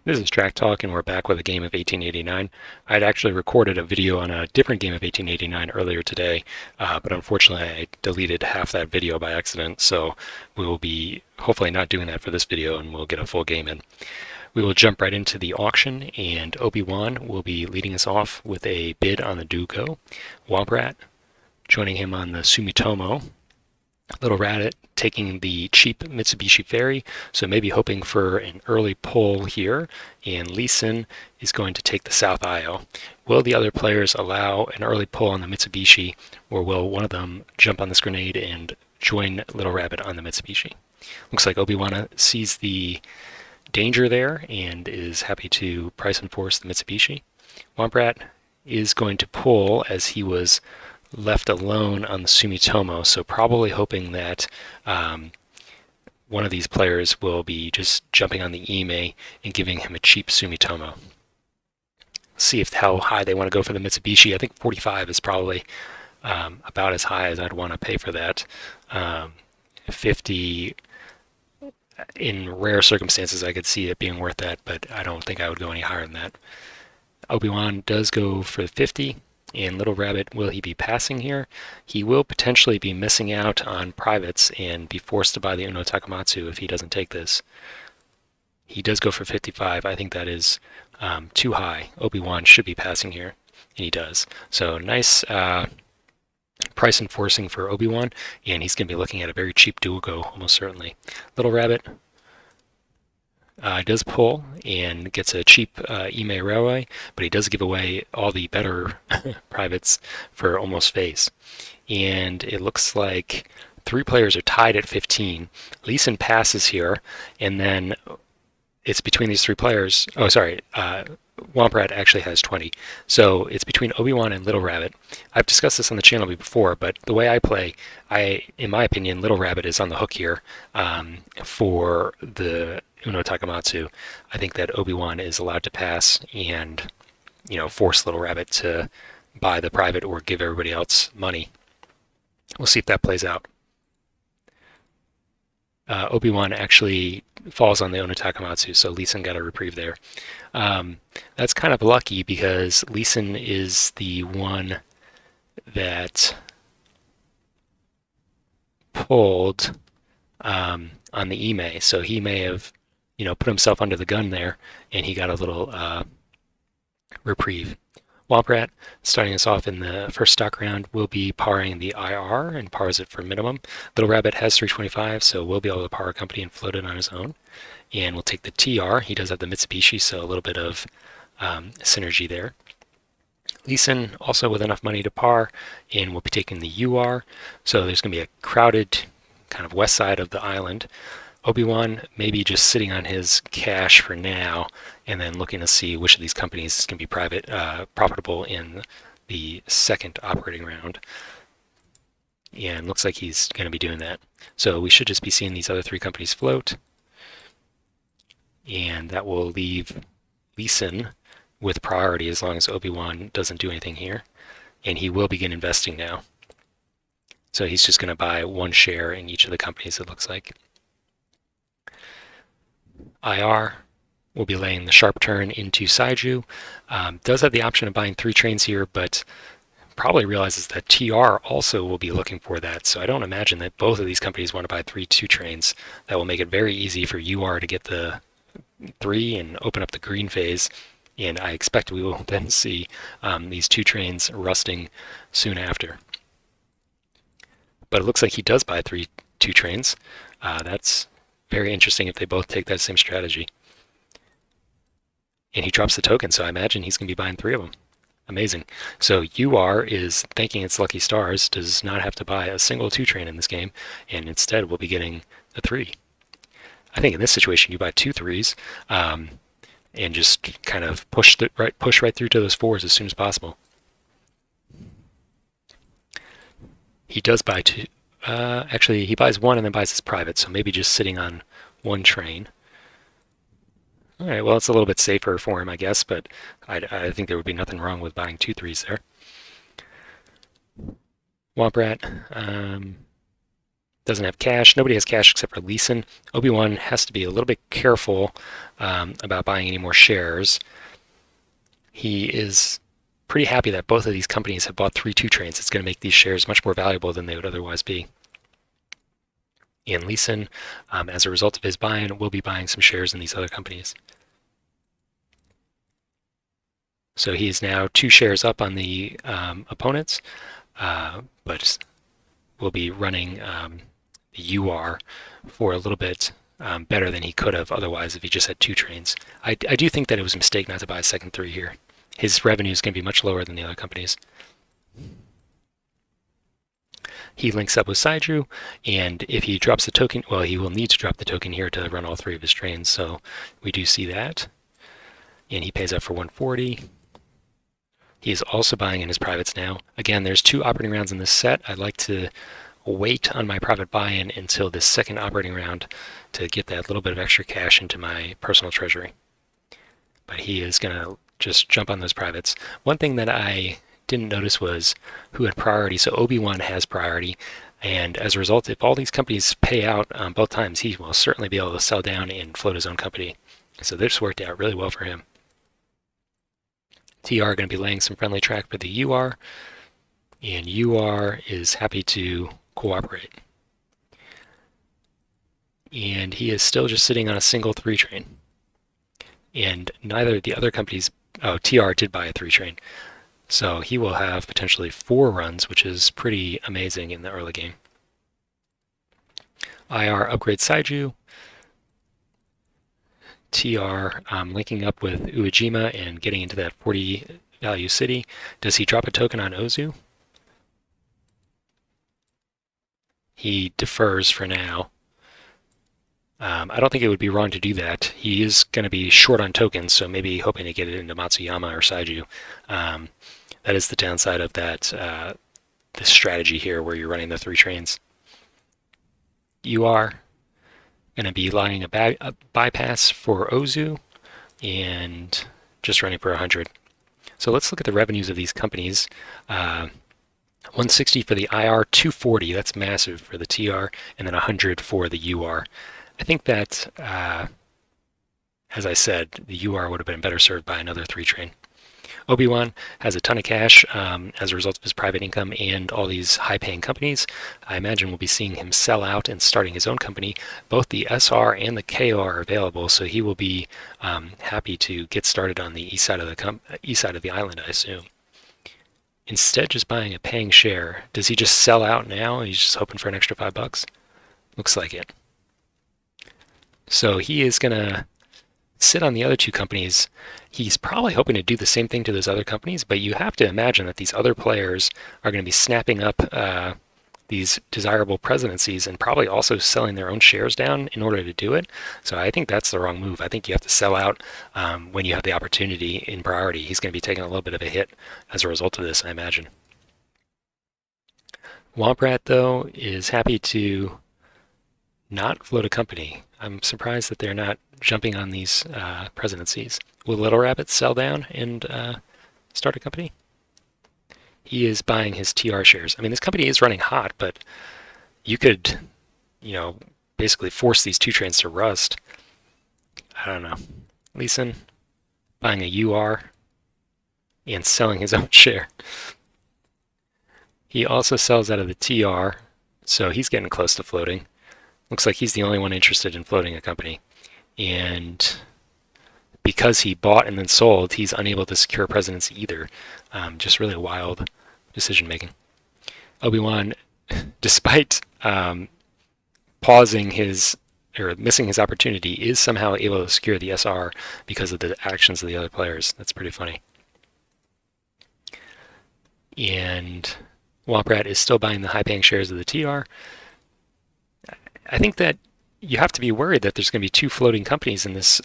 This is Track Talk, and we're back with a game of 1889. I'd actually recorded a video on a different game of 1889 earlier today, but unfortunately I deleted half that video by accident, so we will be hopefully not doing that for this video, and we'll get a full game in. We will jump right into the auction, and Obi-Wan will be leading us off with a bid on the Dugo. Womprat joining him on the Sumitomo. Little Rabbit taking the cheap Mitsubishi Ferry, so maybe hoping for an early pull here, and Lee Sin is going to take the South IO. Will the other players allow an early pull on the Mitsubishi, or will one of them jump on this grenade and join Little Rabbit on the Mitsubishi? Looks like Obi-Wan sees the danger there and is happy to price enforce the Mitsubishi. Womprat is going to pull as he was left alone on the Sumitomo, so probably hoping that one of these players will be just jumping on the Ime and giving him a cheap Sumitomo. See if how high they want to go for the Mitsubishi. I think 45 is probably about as high as I'd want to pay for that. 50, in rare circumstances, I could see it being worth that, but I don't think I would go any higher than that. Obi-Wan does go for 50. And Little Rabbit, will he be passing here? He will potentially be missing out on privates and be forced to buy the Uno Takamatsu if he doesn't take this. He does go for 55. I think that is too high. Obi-Wan should be passing here, and he does. So nice price enforcing for Obi-Wan, and he's going to be looking at a very cheap Duogo, almost certainly. Little Rabbit does pull and gets a cheap Ime Railway, but he does give away all the better privates for almost face. And it looks like three players are tied at 15. Lee Sin passes here, and then it's between these three players. Oh, sorry. Womprat actually has 20. So it's between Obi-Wan and Little Rabbit. I've discussed this on the channel before, but the way I play, in my opinion, Little Rabbit is on the hook here for the Uno Takamatsu. I think that Obi-Wan is allowed to pass and, force Little Rabbit to buy the private or give everybody else money. We'll see if that plays out. Obi-Wan actually falls on the Uno Takamatsu, so Lee Sin got a reprieve there. That's kind of lucky because Lee Sin is the one that pulled on the Ime, so he may have put himself under the gun there, and he got a little reprieve. Womprat, starting us off in the first stock round, will be parring the IR and pars it for minimum. Little Rabbit has 325, so we'll be able to par a company and float it on his own. And we'll take the TR. He does have the Mitsubishi, so a little bit of synergy there. Lee Sin also with enough money to par, and we'll be taking the UR. So there's going to be a crowded kind of west side of the island. Obi-Wan maybe just sitting on his cash for now, and then looking to see which of these companies can be profitable in the second operating round. And looks like he's going to be doing that. So we should just be seeing these other three companies float, and that will leave Lee Sin with priority as long as Obi-Wan doesn't do anything here. And he will begin investing now. So he's just going to buy one share in each of the companies, it looks like. IR will be laying the sharp turn into Saiju. Does have the option of buying 3 trains here, but probably realizes that TR also will be looking for that. So I don't imagine that both of these companies want to buy 3 2 trains. That will make it very easy for UR to get the 3 and open up the green phase. And I expect we will then see these 2 trains rusting soon after. But it looks like he does buy 3 2 trains. That's very interesting if they both take that same strategy. And he drops the token, so I imagine he's going to be buying 3 of them. Amazing. So UR is thanking its lucky stars, does not have to buy a single 2 train in this game, and instead will be getting the 3. I think in this situation you buy 2 3s and just kind of push right through to those 4s as soon as possible. He does buy 2. Actually, he buys 1 and then buys his private, so maybe just sitting on 1 train. All right, well, it's a little bit safer for him, I guess, but I think there would be nothing wrong with buying 2 3s there. Womprat doesn't have cash. Nobody has cash except for Leeson. Obi-Wan has to be a little bit careful about buying any more shares. He is pretty happy that both of these companies have bought 3 2-trains. It's going to make these shares much more valuable than they would otherwise be. And Leeson, as a result of his buy-in, will be buying some shares in these other companies. So he is now 2 shares up on the opponents, but will be running the UR for a little bit better than he could have otherwise if he just had 2 trains. I do think that it was a mistake not to buy a second 3 here. His revenue is going to be much lower than the other companies. He links up with Saiju, and if he drops the token, well, he will need to drop the token here to run all 3 of his trains, so we do see that. And he pays up for 140. He is also buying in his privates now. Again, there's 2 operating rounds in this set. I'd like to wait on my private buy-in until this second operating round to get that little bit of extra cash into my personal treasury. But he is going to just jump on those privates. One thing that I didn't notice was who had priority. So Obi-Wan has priority, and as a result, if all these companies pay out both times, he will certainly be able to sell down and float his own company. So this worked out really well for him. TR going to be laying some friendly track for the UR, and UR is happy to cooperate. And he is still just sitting on a single 3 train. And neither of the other companies, oh, TR did buy a 3 train. So he will have potentially 4 runs, which is pretty amazing in the early game. IR upgrades Saiju. TR linking up with Uejima and getting into that 40 value city. Does he drop a token on Ozu? He defers for now. I don't think it would be wrong to do that. He is going to be short on tokens, so maybe hoping to get it into Matsuyama or Saiju. That is the downside of that this strategy here where you're running the 3 trains. You are going to be lying a bypass for Ozu and just running for 100. So let's look at the revenues of these companies. 160 for the IR, 240, that's massive for the TR, and then 100 for the UR. I think that, as I said, the UR would have been better served by another 3 train. Obi-Wan has a ton of cash as a result of his private income and all these high-paying companies. I imagine we'll be seeing him sell out and starting his own company. Both the SR and the KO are available, so he will be happy to get started on the east side of the island, I assume. Instead, just buying a paying share. Does he just sell out now? He's just hoping for an extra $5. Looks like it. So he is going to sit on the other 2 companies. He's probably hoping to do the same thing to those other companies, but you have to imagine that these other players are going to be snapping up these desirable presidencies and probably also selling their own shares down in order to do it. So I think that's the wrong move. I think you have to sell out when you have the opportunity in priority. He's going to be taking a little bit of a hit as a result of this, I imagine. Womprat, though, is happy to not float a company. I'm surprised that they're not jumping on these presidencies. Will Little Rabbit sell down and start a company? He is buying his TR shares. I mean, this company is running hot, but you could, basically force these 2 trains to rust. I don't know. Leeson buying a UR and selling his own share. He also sells out of the TR, so he's getting close to floating. Looks like he's the only one interested in floating a company. And because he bought and then sold, he's unable to secure presidency either. Just really wild decision making. Obi-Wan, despite pausing his or missing his opportunity, is somehow able to secure the SR because of the actions of the other players. That's pretty funny. And Womprat is still buying the high-paying shares of the TR. I think that you have to be worried that there's going to be 2 floating companies in this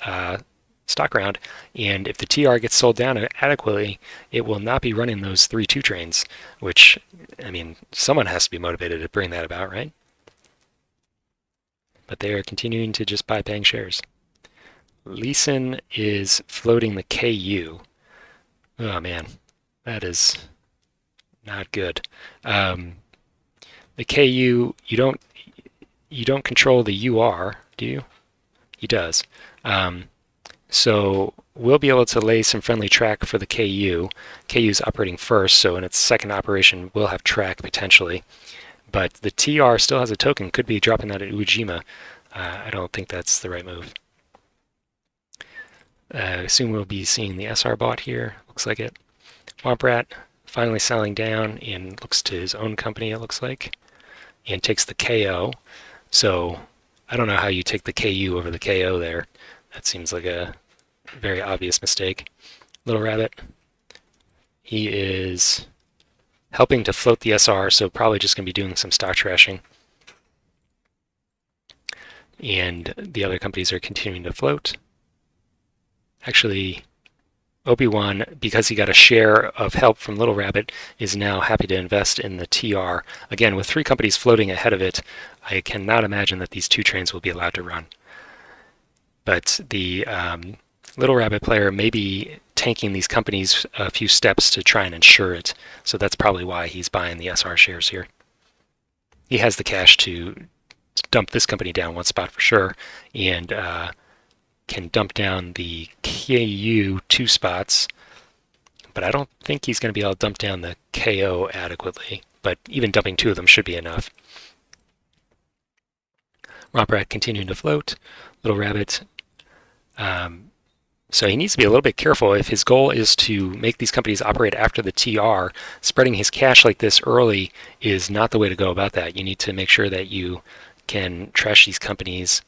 stock round, and if the TR gets sold down adequately, it will not be running those 3 2 trains, which, I mean, someone has to be motivated to bring that about, right? But they are continuing to just buy paying shares. Leeson is floating the KU. Oh man, that is not good. The KU, you don't control the UR, do you? He does. So we'll be able to lay some friendly track for the KU. KU is operating first, so in its second operation, we'll have track potentially. But the TR still has a token, could be dropping that at Ujima. I don't think that's the right move. Soon we'll be seeing the SR bot here, looks like it. Womprat finally selling down and looks to his own company, it looks like, and takes the KO. So I don't know how you take the KU over the KO there. That seems like a very obvious mistake. Little Rabbit, he is helping to float the SR, so probably just going to be doing some stock trashing. And the other companies are continuing to float. Actually, Obi-Wan, because he got a share of help from Little Rabbit, is now happy to invest in the TR. Again, with 3 companies floating ahead of it, I cannot imagine that these 2 trains will be allowed to run. But the Little Rabbit player may be tanking these companies a few steps to try and ensure it. So that's probably why he's buying the SR shares here. He has the cash to dump this company down 1 spot for sure, and can dump down the KU 2 spots, but I don't think he's going to be able to dump down the KO adequately, but even dumping 2 of them should be enough. Womprat continuing to float. Little Rabbit, so he needs to be a little bit careful. If his goal is to make these companies operate after the TR, spreading his cash like this early is not the way to go about that. You need to make sure that you can trash these companies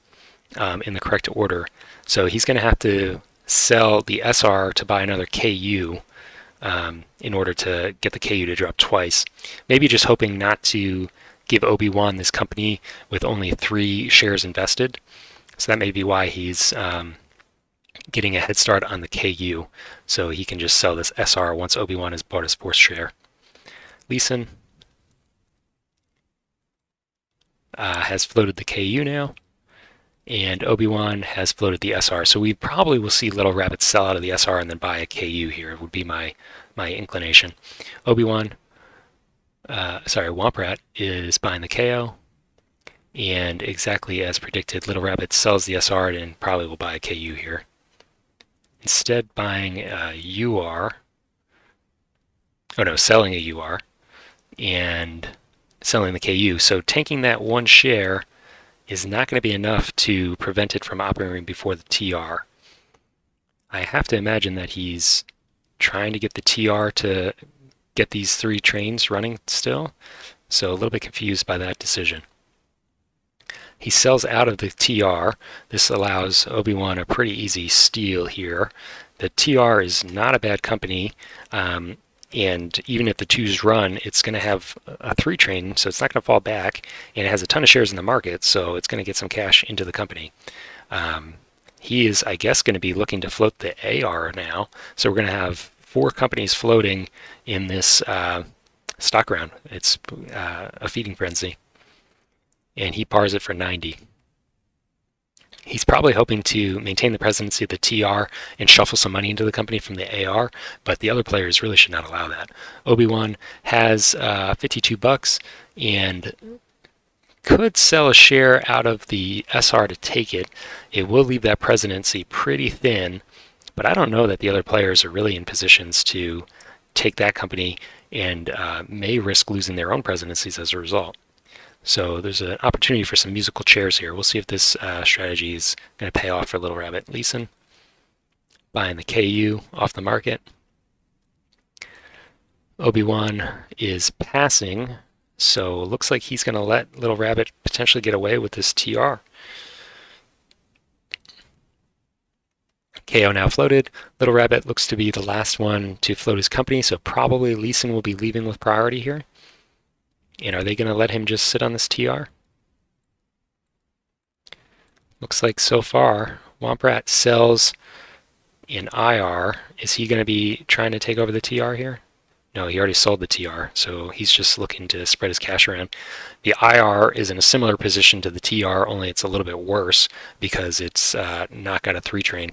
in the correct order. So he's going to have to sell the SR to buy another KU in order to get the KU to drop twice. Maybe just hoping not to give Obi-Wan this company with only 3 shares invested. So that may be why he's getting a head start on the KU, so he can just sell this SR once Obi-Wan has bought his 4th share. Lee Sin has floated the KU now, and Obi-Wan has floated the SR. So we probably will see Little Rabbit sell out of the SR and then buy a KU here, would be my inclination. Obi-Wan, Womprat is buying the KO, and exactly as predicted, Little Rabbit sells the SR and probably will buy a KU here. Instead buying a UR, selling a UR, and selling the KU. So tanking that 1 share is not going to be enough to prevent it from operating before the TR. I have to imagine that he's trying to get the TR to get these 3 trains running still, so a little bit confused by that decision. He sells out of the TR. This allows Obi-Wan a pretty easy steal here. The TR is not a bad company, and even if the 2s run, it's going to have a 3 train, so it's not going to fall back, and it has a ton of shares in the market, so it's going to get some cash into the company. He is, I guess, going to be looking to float the AR now, so we're going to have 4 companies floating in this stock round. It's a feeding frenzy. And he pars it for 90. He's probably hoping to maintain the presidency of the TR and shuffle some money into the company from the AR, but the other players really should not allow that. Obi-Wan has $52 and could sell a share out of the SR to take it. It will leave that presidency pretty thin, but I don't know that the other players are really in positions to take that company and may risk losing their own presidencies as a result. So there's an opportunity for some musical chairs here. We'll see if this strategy is going to pay off for Little Rabbit. Lee Sin buying the KU off the market. Obi-Wan is passing, so it looks like he's going to let Little Rabbit potentially get away with this TR. KO now floated. Little Rabbit looks to be the last one to float his company, so probably Lee Sin will be leaving with priority here. And are they going to let him just sit on this TR? Looks like so far, Womprat sells in IR. Is he going to be trying to take over the TR here? No, he already sold the TR, so he's just looking to spread his cash around. The IR is in a similar position to the TR, only it's a little bit worse because it's not got a 3 train.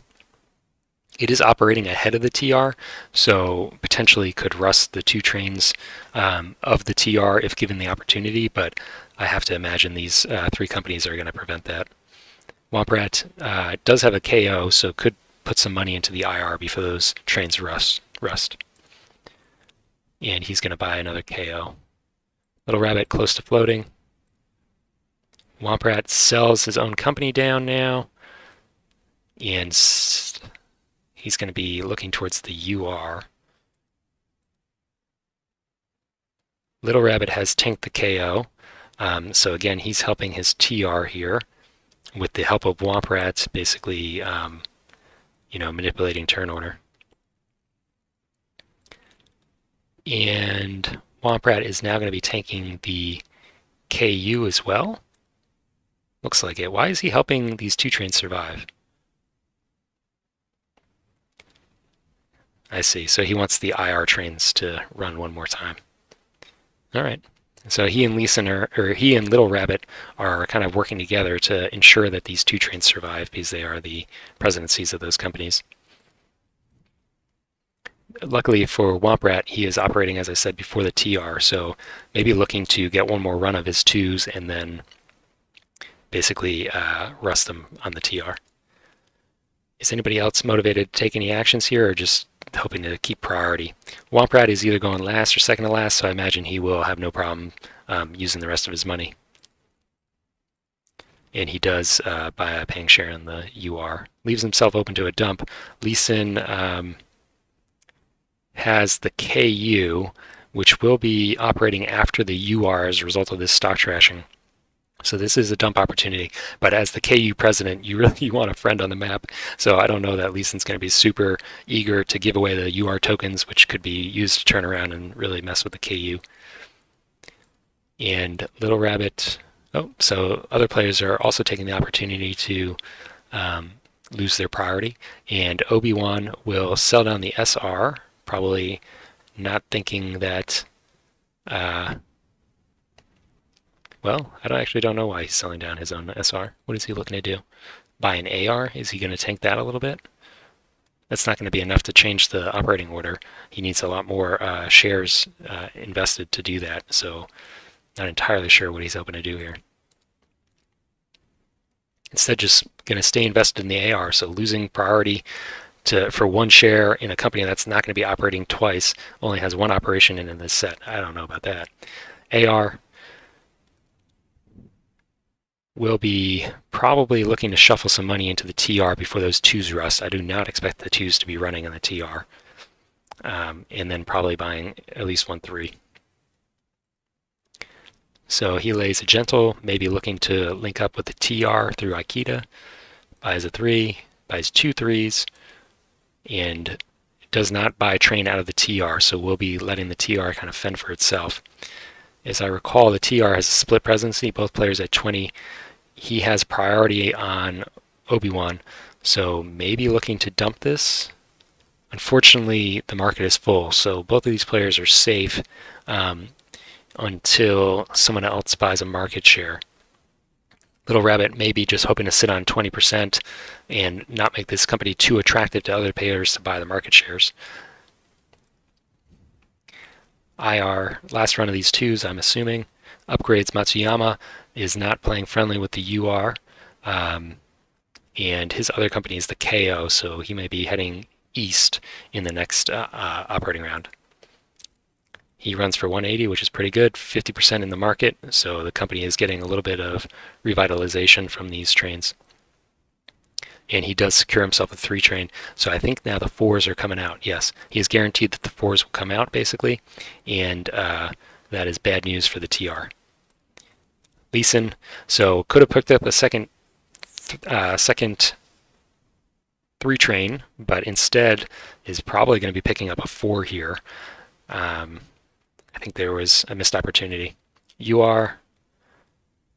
It is operating ahead of the TR, so potentially could rust the two trains of the TR if given the opportunity, but I have to imagine these three companies are going to prevent that. Womprat does have a KO, so could put some money into the IR before those trains rust. And he's going to buy another KO. Little Rabbit close to floating. Womprat sells his own company down now, and he's going to be looking towards the UR. Little Rabbit has tanked the KO, so again, he's helping his TR here with the help of Womprat, basically, manipulating turn order. And Womprat is now going to be tanking the KU as well. Looks like it. Why is he helping these two trains survive? I see. So he wants the IR trains to run one more time. All right. So he and he and Little Rabbit are kind of working together to ensure that these two trains survive because they are the presidencies of those companies. Luckily for Womprat, he is operating, as I said, before the TR, so maybe looking to get one more run of his twos and then basically rust them on the TR. Is anybody else motivated to take any actions here, or just hoping to keep priority? Womprat is either going last or second to last, so I imagine he will have no problem using the rest of his money. And he does buy a paying share in the UR. Leaves himself open to a dump. Lee Sin has the KU, which will be operating after the UR as a result of this stock trashing. So this is a dump opportunity, but as the KU president, you really want a friend on the map. So I don't know that Lee Sin's going to be super eager to give away the UR tokens, which could be used to turn around and really mess with the KU. And Little Rabbit, so other players are also taking the opportunity to lose their priority. And Obi-Wan will sell down the SR, probably not thinking that, well, I actually don't know why he's selling down his own SR. What is he looking to do? Buy an AR? Is he going to tank that a little bit? That's not going to be enough to change the operating order. He needs a lot more shares invested to do that, so not entirely sure what he's hoping to do here. Instead, just going to stay invested in the AR, so losing priority for one share in a company that's not going to be operating twice, only has one operation in this set. I don't know about that. AR will be probably looking to shuffle some money into the TR before those twos rust. I do not expect the twos to be running in the TR. And then probably buying at least 1-3. So he lays a gentle, maybe looking to link up with the TR through Aikida, buys a 3, buys 2 3s, and does not buy train out of the TR, so we'll be letting the TR kind of fend for itself. As I recall, the TR has a split presidency, both players at 20. He has priority on Obi-Wan, so maybe looking to dump this. Unfortunately, the market is full, so both of these players are safe until someone else buys a market share. Little Rabbit may be just hoping to sit on 20% and not make this company too attractive to other players to buy the market shares. IR, last run of these twos, I'm assuming. Upgrades Matsuyama is not playing friendly with the UR, and his other company is the KO, so he may be heading east in the next operating round. He runs for 180, which is pretty good, 50% in the market, so the company is getting a little bit of revitalization from these trains. And he does secure himself a 3 train, so I think now the 4s are coming out. Yes, he is guaranteed that the 4s will come out, basically, and that is bad news for the TR. Lee Sin, so could have picked up a second 3 train, but instead is probably going to be picking up a 4 here. I think there was a missed opportunity. You are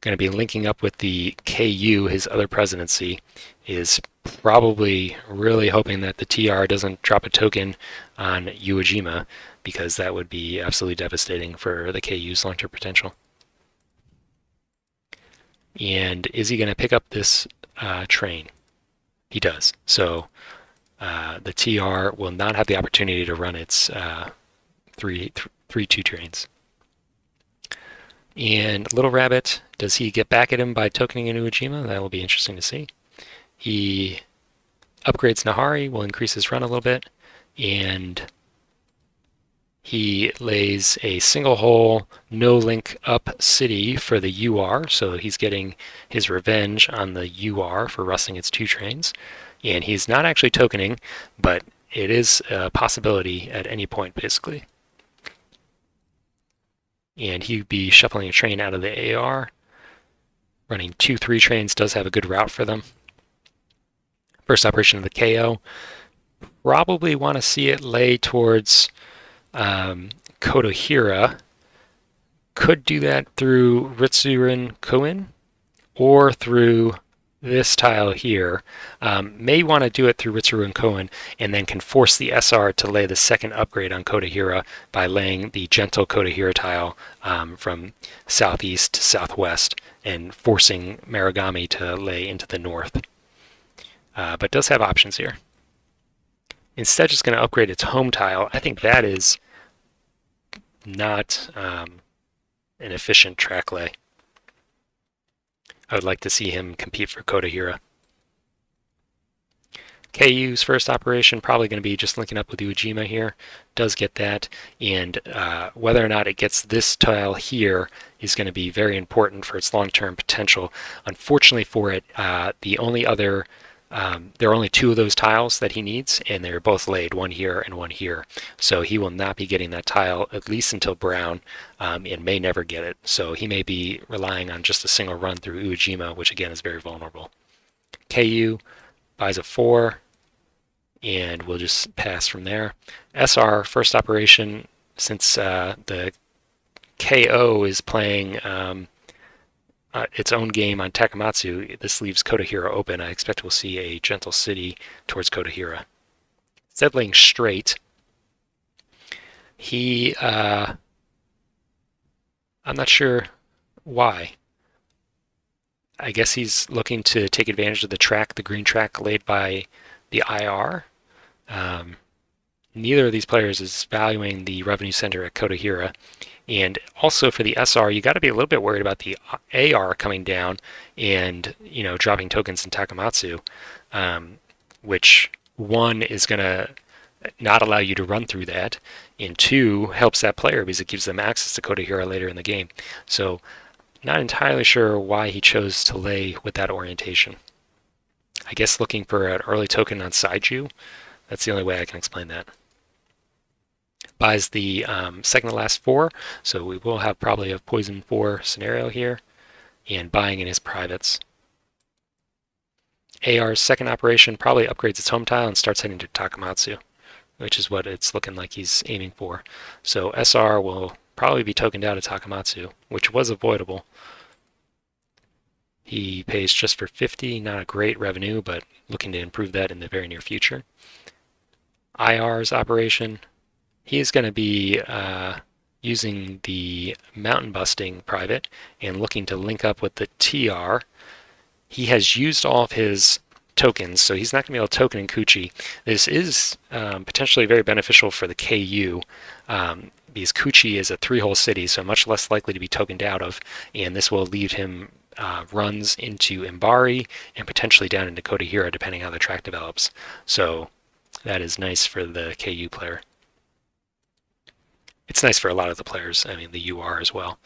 going to be linking up with the KU, his other presidency, is probably really hoping that the TR doesn't drop a token on Iwo Jima, because that would be absolutely devastating for the KU's long-term potential. And is he going to pick up this train? He does. So the TR will not have the opportunity to run its three two trains. And Little Rabbit, does he get back at him by tokening into Ujima? That will be interesting to see. He upgrades Nahari, will increase his run a little bit, and he lays a single hole, no link up city for the UR, so he's getting his revenge on the UR for rusting its 2 trains. And he's not actually tokening, but it is a possibility at any point, basically. And he'd be shuffling a train out of the AR. Running 2-3 trains does have a good route for them. First operation of the KO. Probably want to see it lay towards Kotohira. Could do that through Ritsurin Koin or through this tile here. May want to do it through Ritsurin Koin and then can force the SR to lay the second upgrade on Kotohira by laying the gentle Kotohira tile from southeast to southwest and forcing Marugami to lay into the north. But does have options here. Instead, just going to upgrade its home tile. I think that is not an efficient track lay. I would like to see him compete for Kotohira. KU's first operation probably going to be just linking up with Ujima here. Does get that, and whether or not it gets this tile here is going to be very important for its long-term potential. Unfortunately for it, there are only 2 of those tiles that he needs, and they're both laid, one here and one here. So he will not be getting that tile at least until brown, and may never get it. So he may be relying on just a single run through Ujima, which again is very vulnerable. KU buys a 4, and we'll just pass from there. SR, first operation, since the KO is playing its own game on Takamatsu, this leaves Kotohira open. I expect we'll see a gentle city towards Kotohira. Settling straight, he, I'm not sure why. I guess he's looking to take advantage of the green track laid by the IR. Neither of these players is valuing the revenue center at Kotohira. And also for the SR, you got to be a little bit worried about the AR coming down and dropping tokens in Takamatsu, which 1 is going to not allow you to run through that, and 2 helps that player because it gives them access to Kotohira later in the game. So not entirely sure why he chose to lay with that orientation. I guess looking for an early token on Saiju. That's the only way I can explain that. Buys the second to last 4, so we will have probably a poison 4 scenario here, and buying in his privates. AR's second operation probably upgrades its home tile and starts heading to Takamatsu, which is what it's looking like he's aiming for. So SR will probably be tokened out of Takamatsu, which was avoidable. He pays just for 50, not a great revenue, but looking to improve that in the very near future. IR's operation, he is going to be using the mountain busting private and looking to link up with the TR. He has used all of his tokens, so he's not going to be able to token in Kuchi. This is potentially very beneficial for the KU, because Kuchi is a 3-hole city, so much less likely to be tokened out of, and this will leave him runs into Imbari and potentially down into Kotohira, depending how the track develops. So that is nice for the KU player. It's nice for a lot of the players, I mean the UR as well.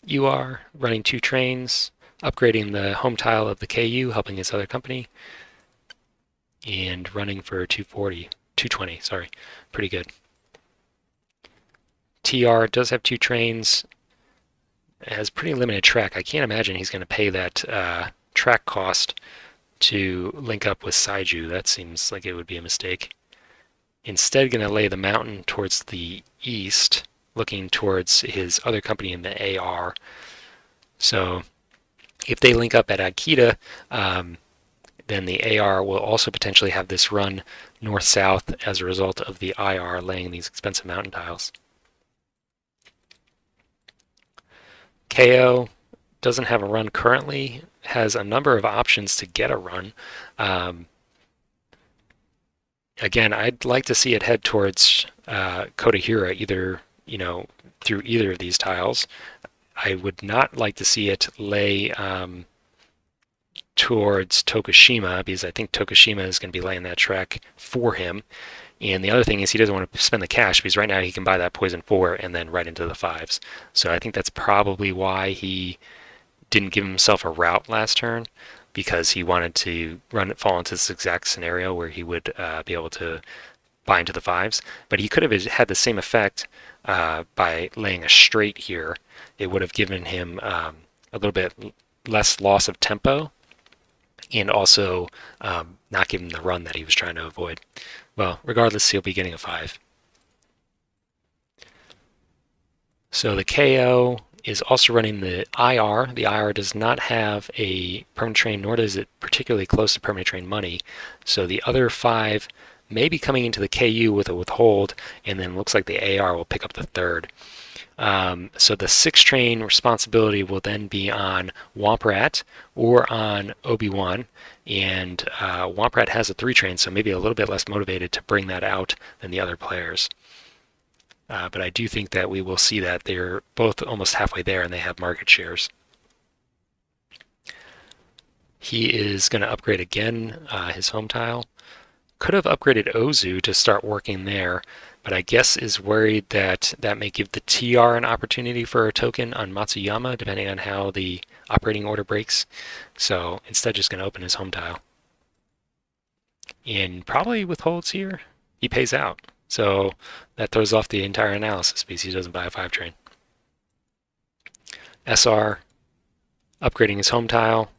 UR running 2 trains, upgrading the home tile of the KU, helping his other company, and running for 220, sorry, pretty good. TR does have 2 trains, it has pretty limited track. I can't imagine he's going to pay that track cost to link up with Saiju. That seems like it would be a mistake. Instead, going to lay the mountain towards the east, looking towards his other company in the AR. So if they link up at Akita, then the AR will also potentially have this run north-south as a result of the IR laying these expensive mountain tiles. KO doesn't have a run currently, has a number of options to get a run. Again, I'd like to see it head towards Kodahira, either through either of these tiles. I would not like to see it lay towards Tokushima, because I think Tokushima is going to be laying that track for him. And the other thing is he doesn't want to spend the cash, because right now he can buy that poison 4 and then right into the 5s. So I think that's probably why he didn't give himself a route last turn, because he wanted to fall into this exact scenario where he would be able to buy into the 5s. But he could have had the same effect by laying a straight here. It would have given him a little bit less loss of tempo, and also not give him the run that he was trying to avoid. Well, regardless, he'll be getting a 5. So the KO is also running the IR. The IR does not have a permanent train, nor does it particularly close to permanent train money. So the other 5 may be coming into the KU with a withhold, and then looks like the AR will pick up the 3rd. So the 6 train responsibility will then be on Womprat or on Obi-Wan, and Womprat has a 3 train, so maybe a little bit less motivated to bring that out than the other players. But I do think that we will see that they're both almost halfway there and they have market shares. He is going to upgrade again his home tile. Could have upgraded Ozu to start working there, but I guess is worried that that may give the TR an opportunity for a token on Matsuyama, depending on how the operating order breaks. So instead just going to open his home tile. And probably withholds here. He pays out. So that throws off the entire analysis because he doesn't buy a 5 train. SR, upgrading his home tile,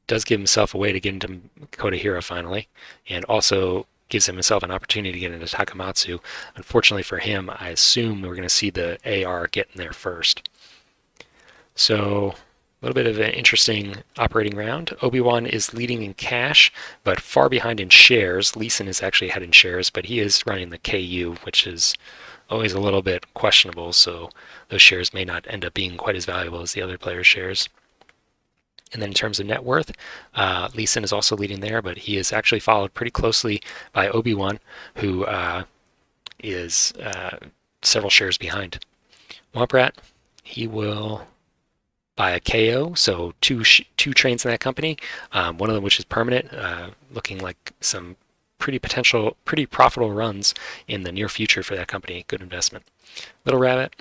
does give himself a way to get into Kodahira finally, and also gives himself an opportunity to get into Takamatsu. Unfortunately for him, I assume we're going to see the AR get in there first. So a little bit of an interesting operating round. Obi-Wan is leading in cash, but far behind in shares. Lee Sin is actually ahead in shares, but he is running the KU, which is always a little bit questionable, so those shares may not end up being quite as valuable as the other players' shares. And then in terms of net worth, Lee Sin is also leading there, but he is actually followed pretty closely by Obi-Wan, who is several shares behind. Womprat, he will buy a KO, so two trains in that company, one of them which is permanent, looking like some pretty profitable runs in the near future for that company. Good investment. Little Rabbit,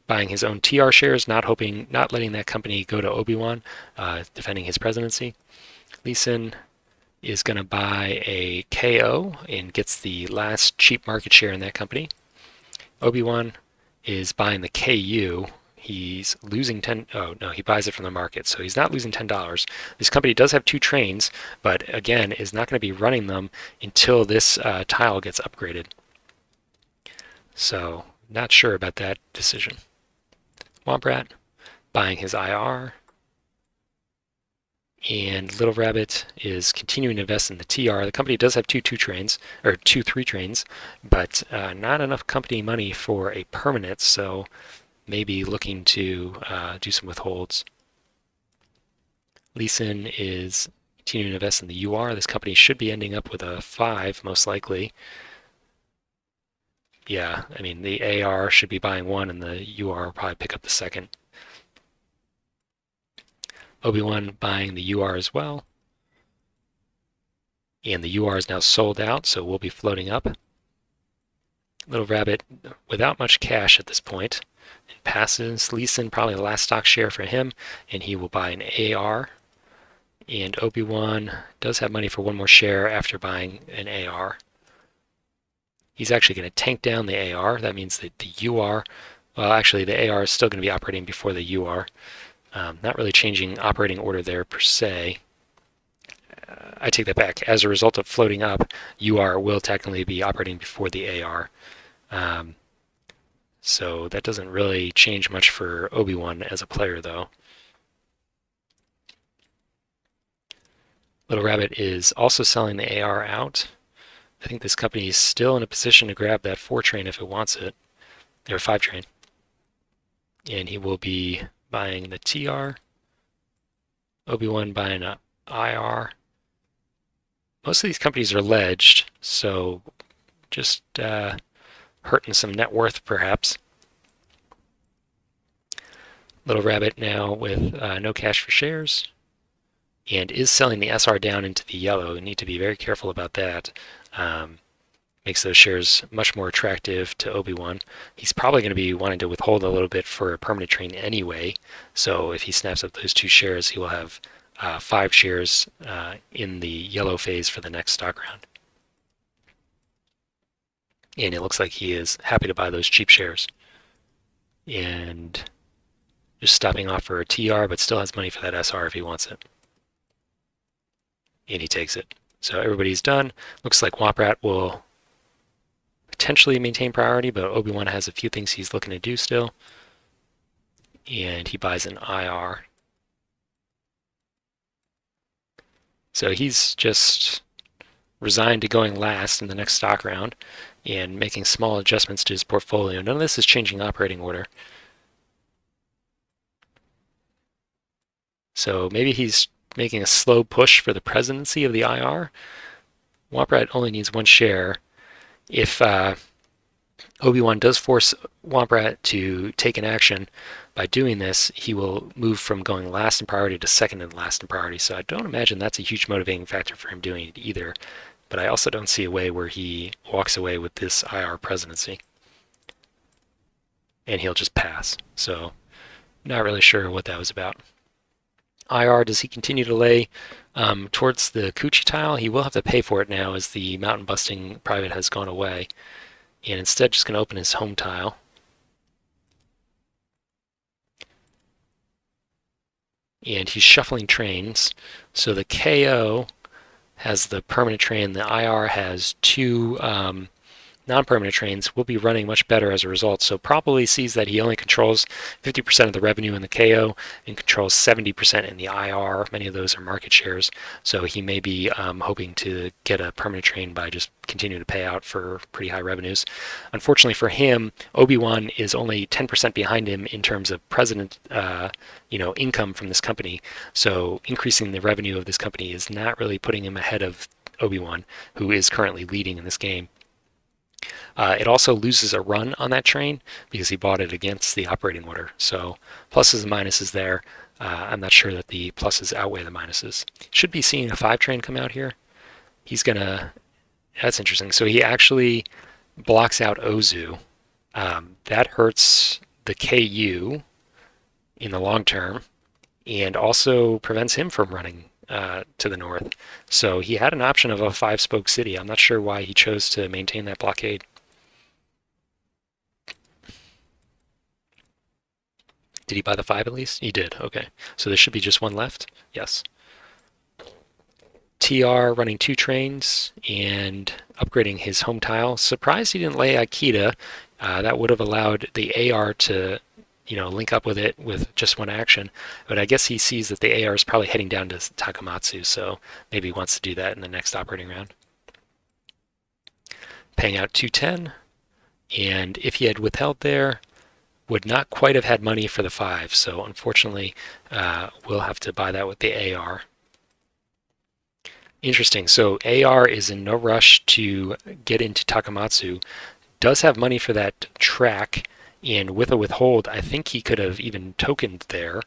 buying his own TR shares, not letting that company go to Obi-Wan, defending his presidency. Lee Sin is going to buy a KO and gets the last cheap market share in that company. Obi-Wan is buying the KU. He's losing he buys it from the market, so he's not losing $10. This company does have 2 trains, but again, is not going to be running them until this tile gets upgraded. So, not sure about that decision. Womprat, buying his IR. And Little Rabbit is continuing to invest in the TR. The company does have 2 trains, or 2 3 trains, but not enough company money for a permanent, so maybe looking to do some withholds. Lee Sin is continuing to invest in the UR. This company should be ending up with a 5, most likely. Yeah, I mean, the AR should be buying 1, and the UR will probably pick up the 2nd. Obi-Wan buying the UR as well. And the UR is now sold out, so we'll be floating up. Little Rabbit, without much cash at this point, it passes. Lee Sin, probably the last stock share for him, and he will buy an AR. And Obi-Wan does have money for 1 more share after buying an AR. He's actually going to tank down the AR. That means that the UR, well, actually the AR is still going to be operating before the UR. Not really changing operating order there per se. I take that back. As a result of floating up, UR will technically be operating before the AR. So that doesn't really change much for Obi-Wan as a player, though. Little Rabbit is also selling the AR out. I think this company is still in a position to grab that 4 train if it wants it, or 5 train. And he will be buying the TR. Obi-Wan buying a IR. Most of these companies are ledged, so just hurting some net worth perhaps. Little Rabbit now with no cash for shares and is selling the SR down into the yellow. You need to be very careful about that. Makes those shares much more attractive to Obi-Wan. He's probably going to be wanting to withhold a little bit for a permanent train anyway, so if he snaps up those 2 shares, he will have 5 shares in the yellow phase for the next stock round. And it looks like he is happy to buy those cheap shares. And just stopping off for a TR, but still has money for that SR if he wants it. And he takes it. So everybody's done. Looks like Womp Rat will potentially maintain priority, but Obi-Wan has a few things he's looking to do still. And he buys an IR. So he's just resigned to going last in the next stock round and making small adjustments to his portfolio. None of this is changing operating order. So maybe he's making a slow push for the presidency of the IR. Womp Rat only needs 1 share. If Obi-Wan does force Womp Rat to take an action, by doing this, he will move from going last in priority to second and last in priority. So I don't imagine that's a huge motivating factor for him doing it either. But I also don't see a way where he walks away with this IR presidency. And he'll just pass. So not really sure what that was about. IR, does he continue to lay towards the Coochie tile? He will have to pay for it now as the mountain busting private has gone away. And instead just going to open his home tile. And he's shuffling trains. So the KO has the permanent train. The IR has 2 non-permanent trains. Will be running much better as a result. So probably sees that he only controls 50% of the revenue in the KO and controls 70% in the IR. Many of those are market shares. So he may be hoping to get a permanent train by just continuing to pay out for pretty high revenues. Unfortunately for him, Obi-Wan is only 10% behind him in terms of president income from this company. So increasing the revenue of this company is not really putting him ahead of Obi-Wan, who is currently leading in this game. It also loses a run on that train because he bought it against the operating order. So pluses and minuses there. I'm not sure that the pluses outweigh the minuses. Should be seeing a 5 train come out here. He's gonna. That's interesting. So he actually blocks out Ozu. That hurts the KU in the long term, and also prevents him from running to the north. So he had an option of a 5-spoke city. I'm not sure why he chose to maintain that blockade. Did he buy the 5 at least? He did. Okay. So there should be just 1 left? Yes. TR running 2 trains and upgrading his home tile. Surprised he didn't lay Akita. That would have allowed the AR to link up with it with just 1 action. But I guess he sees that the AR is probably heading down to Takamatsu, so maybe he wants to do that in the next operating round. Paying out 210, and if he had withheld there, would not quite have had money for the 5, so unfortunately we'll have to buy that with the AR. Interesting, so AR is in no rush to get into Takamatsu, does have money for that track, and with a withhold, I think he could have even tokened there.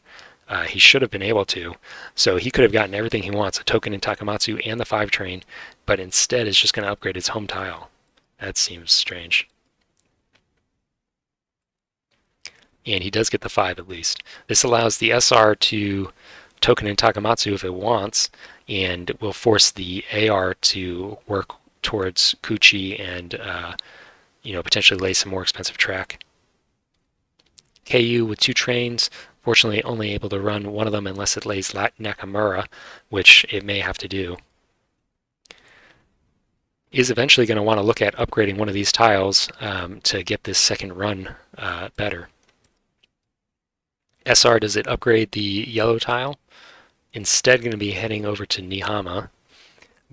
He should have been able to. So he could have gotten everything he wants, a token in Takamatsu and the 5 train, but instead is just going to upgrade his home tile. That seems strange. And he does get the 5 at least. This allows the SR to token in Takamatsu if it wants, and will force the AR to work towards Kuchi and potentially lay some more expensive track. KU with 2 trains, fortunately only able to run 1 of them unless it lays Nakamura, which it may have to do. Is eventually going to want to look at upgrading one of these tiles to get this second run better. SR, does it upgrade the yellow tile? Instead going to be heading over to Nihama.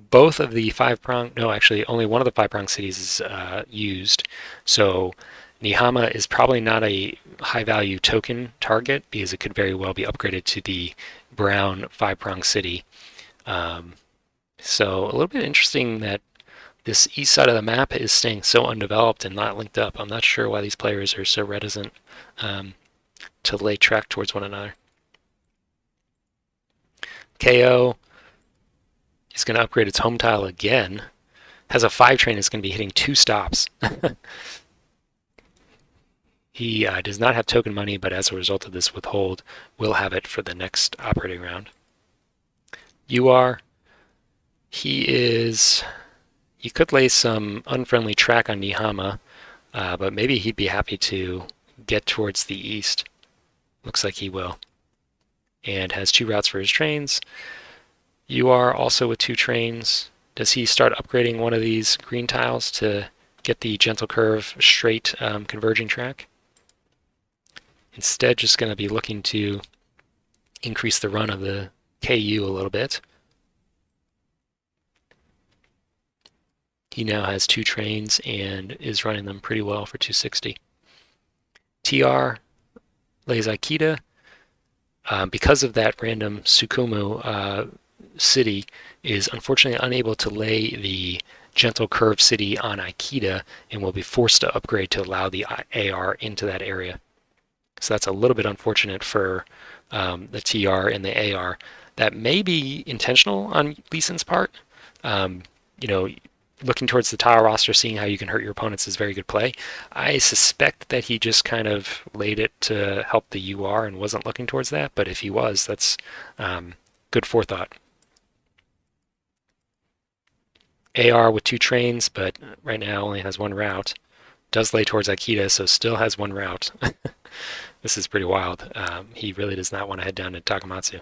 Both of the 5-prong, no, actually only one of the 5-prong cities is used. So Nihama is probably not a high-value token target because it could very well be upgraded to the brown five-prong city. So a little bit interesting that this east side of the map is staying so undeveloped and not linked up. I'm not sure why these players are so reticent to lay track towards one another. KO is going to upgrade its home tile again. Has a 5 train that's going to be hitting 2 stops. He does not have token money, but as a result of this withhold, will have it for the next operating round. He could lay some unfriendly track on Nihama, but maybe he'd be happy to get towards the east. Looks like he will. And has 2 routes for his trains. Also with 2 trains. Does he start upgrading one of these green tiles to get the gentle curve straight converging track? Instead, just going to be looking to increase the run of the KU a little bit. He now has 2 trains and is running them pretty well for 260. TR lays Aikida. Because of that random Sukumu city is unfortunately unable to lay the gentle curve city on Aikida and will be forced to upgrade to allow the AR into that area. So that's a little bit unfortunate for the TR and the AR. That may be intentional on Lee Sin's part. Looking towards the tile roster, seeing how you can hurt your opponents is very good play. I suspect that he just kind of laid it to help the UR and wasn't looking towards that, but if he was, that's good forethought. AR with 2 trains, but right now only has 1 route. Does lay towards Aikida, so still has 1 route. This is pretty wild. He really does not want to head down to Takamatsu.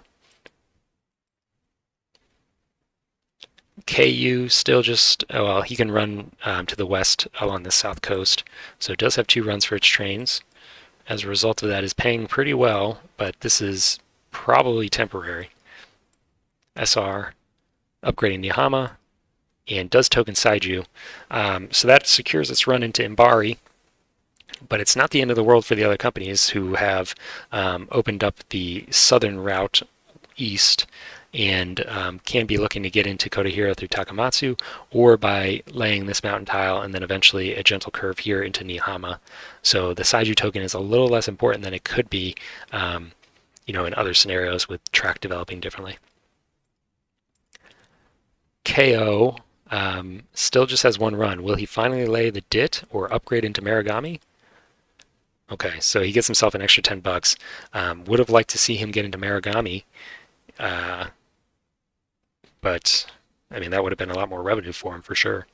KU still just, he can run to the west along the south coast, so it does have 2 runs for its trains. As a result of that, is paying pretty well, but this is probably temporary. SR upgrading Nihama and does token Saiju. So that secures its run into Imbari, but it's not the end of the world for the other companies who have opened up the southern route east and can be looking to get into Kodahira through Takamatsu or by laying this mountain tile and then eventually a gentle curve here into Nihama. So the Saiju token is a little less important than it could be in other scenarios with track developing differently. KO still just has 1 run. Will he finally lay the DIT or upgrade into Marigami? Okay, so he gets himself an extra $10. Would have liked to see him get into Marigami, but I mean that would have been a lot more revenue for him for sure.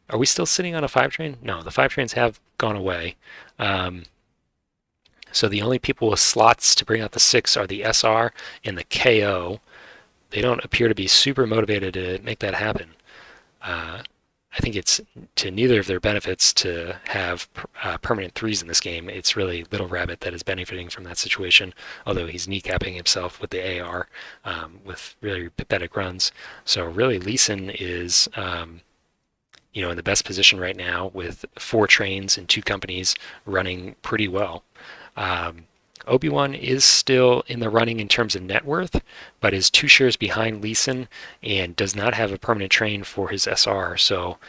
Are we still sitting on a 5 train? No, the 5 trains have gone away. So the only people with slots to bring out the 6 are the SR and the KO. They don't appear to be super motivated to make that happen. I think it's to neither of their benefits to have permanent 3s in this game. It's really Little Rabbit that is benefiting from that situation, although he's kneecapping himself with the AR with really pathetic runs. So really Lee Sin is in the best position right now with 4 trains and 2 companies running pretty well. Obi-Wan is still in the running in terms of net worth, but is 2 shares behind Lee Sin and does not have a permanent train for his SR. So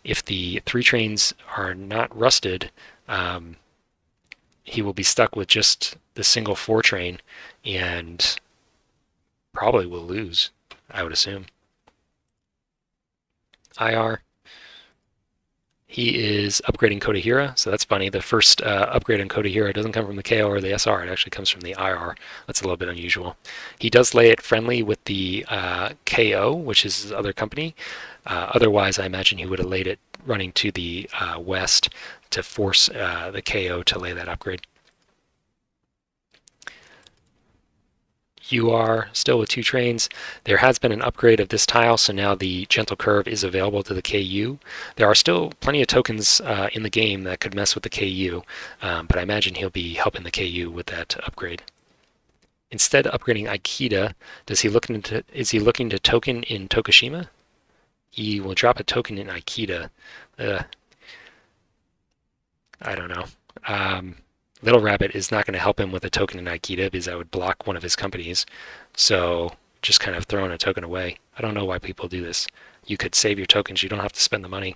if the 3 trains are not rusted, he will be stuck with just the single 4 train and probably will lose, I would assume. IR. He is upgrading Kodahira, so that's funny. The first upgrade on Kodahira doesn't come from the KO or the SR, it actually comes from the IR. That's a little bit unusual. He does lay it friendly with the KO, which is his other company. Otherwise, I imagine he would have laid it running to the west to force the KO to lay that upgrade. UR still with 2 trains. There has been an upgrade of this tile, so now the gentle curve is available to the KU. There are still plenty of tokens in the game that could mess with the KU, but I imagine he'll be helping the KU with that upgrade. Instead of upgrading Aikida, is he looking to token in Tokushima? He will drop a token in Aikida. I don't know. Little Rabbit is not going to help him with a token in Aikida because that would block one of his companies. So just kind of throwing a token away. I don't know why people do this. You could save your tokens. You don't have to spend the money.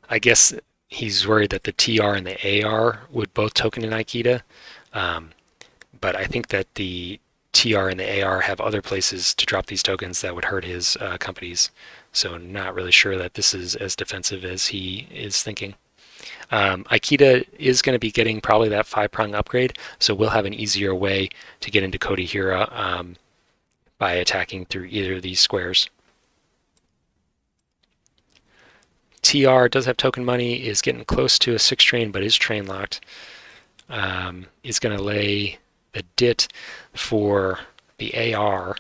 I guess he's worried that the TR and the AR would both token in Aikida. Um, but I think that the TR and the AR have other places to drop these tokens that would hurt his companies. So not really sure that this is as defensive as he is thinking. Aikida is going to be getting probably that 5-prong upgrade, so we'll have an easier way to get into Kodahira by attacking through either of these squares. TR does have token money, is getting close to a 6 train, but is train locked. Is going to lay the DIT for the AR.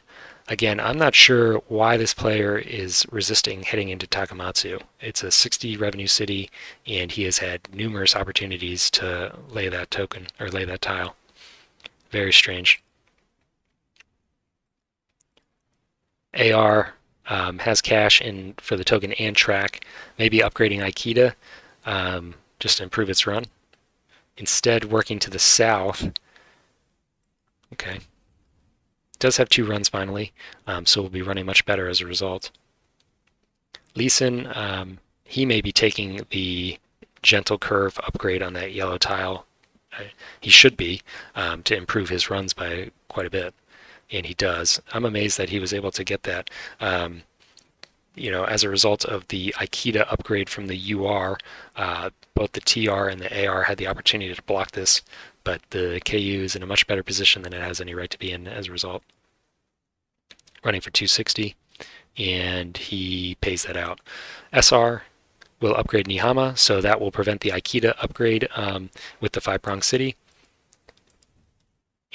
Again, I'm not sure why this player is resisting heading into Takamatsu. It's a 60 revenue city, and he has had numerous opportunities to lay that token, or lay that tile. Very strange. AR has cash in for the token and track, maybe upgrading Aikida just to improve its run. Instead, working to the south. Okay. Does have 2 runs finally, so will be running much better as a result. Leeson, he may be taking the gentle curve upgrade on that yellow tile. He should be to improve his runs by quite a bit, and he does. I'm amazed that he was able to get that. As a result of the Aikida upgrade from the UR, both the TR and the AR had the opportunity to block this, but the KU is in a much better position than it has any right to be in as a result. Running for 260, and he pays that out. SR will upgrade Nihama, so that will prevent the Aikida upgrade with the 5-prong city.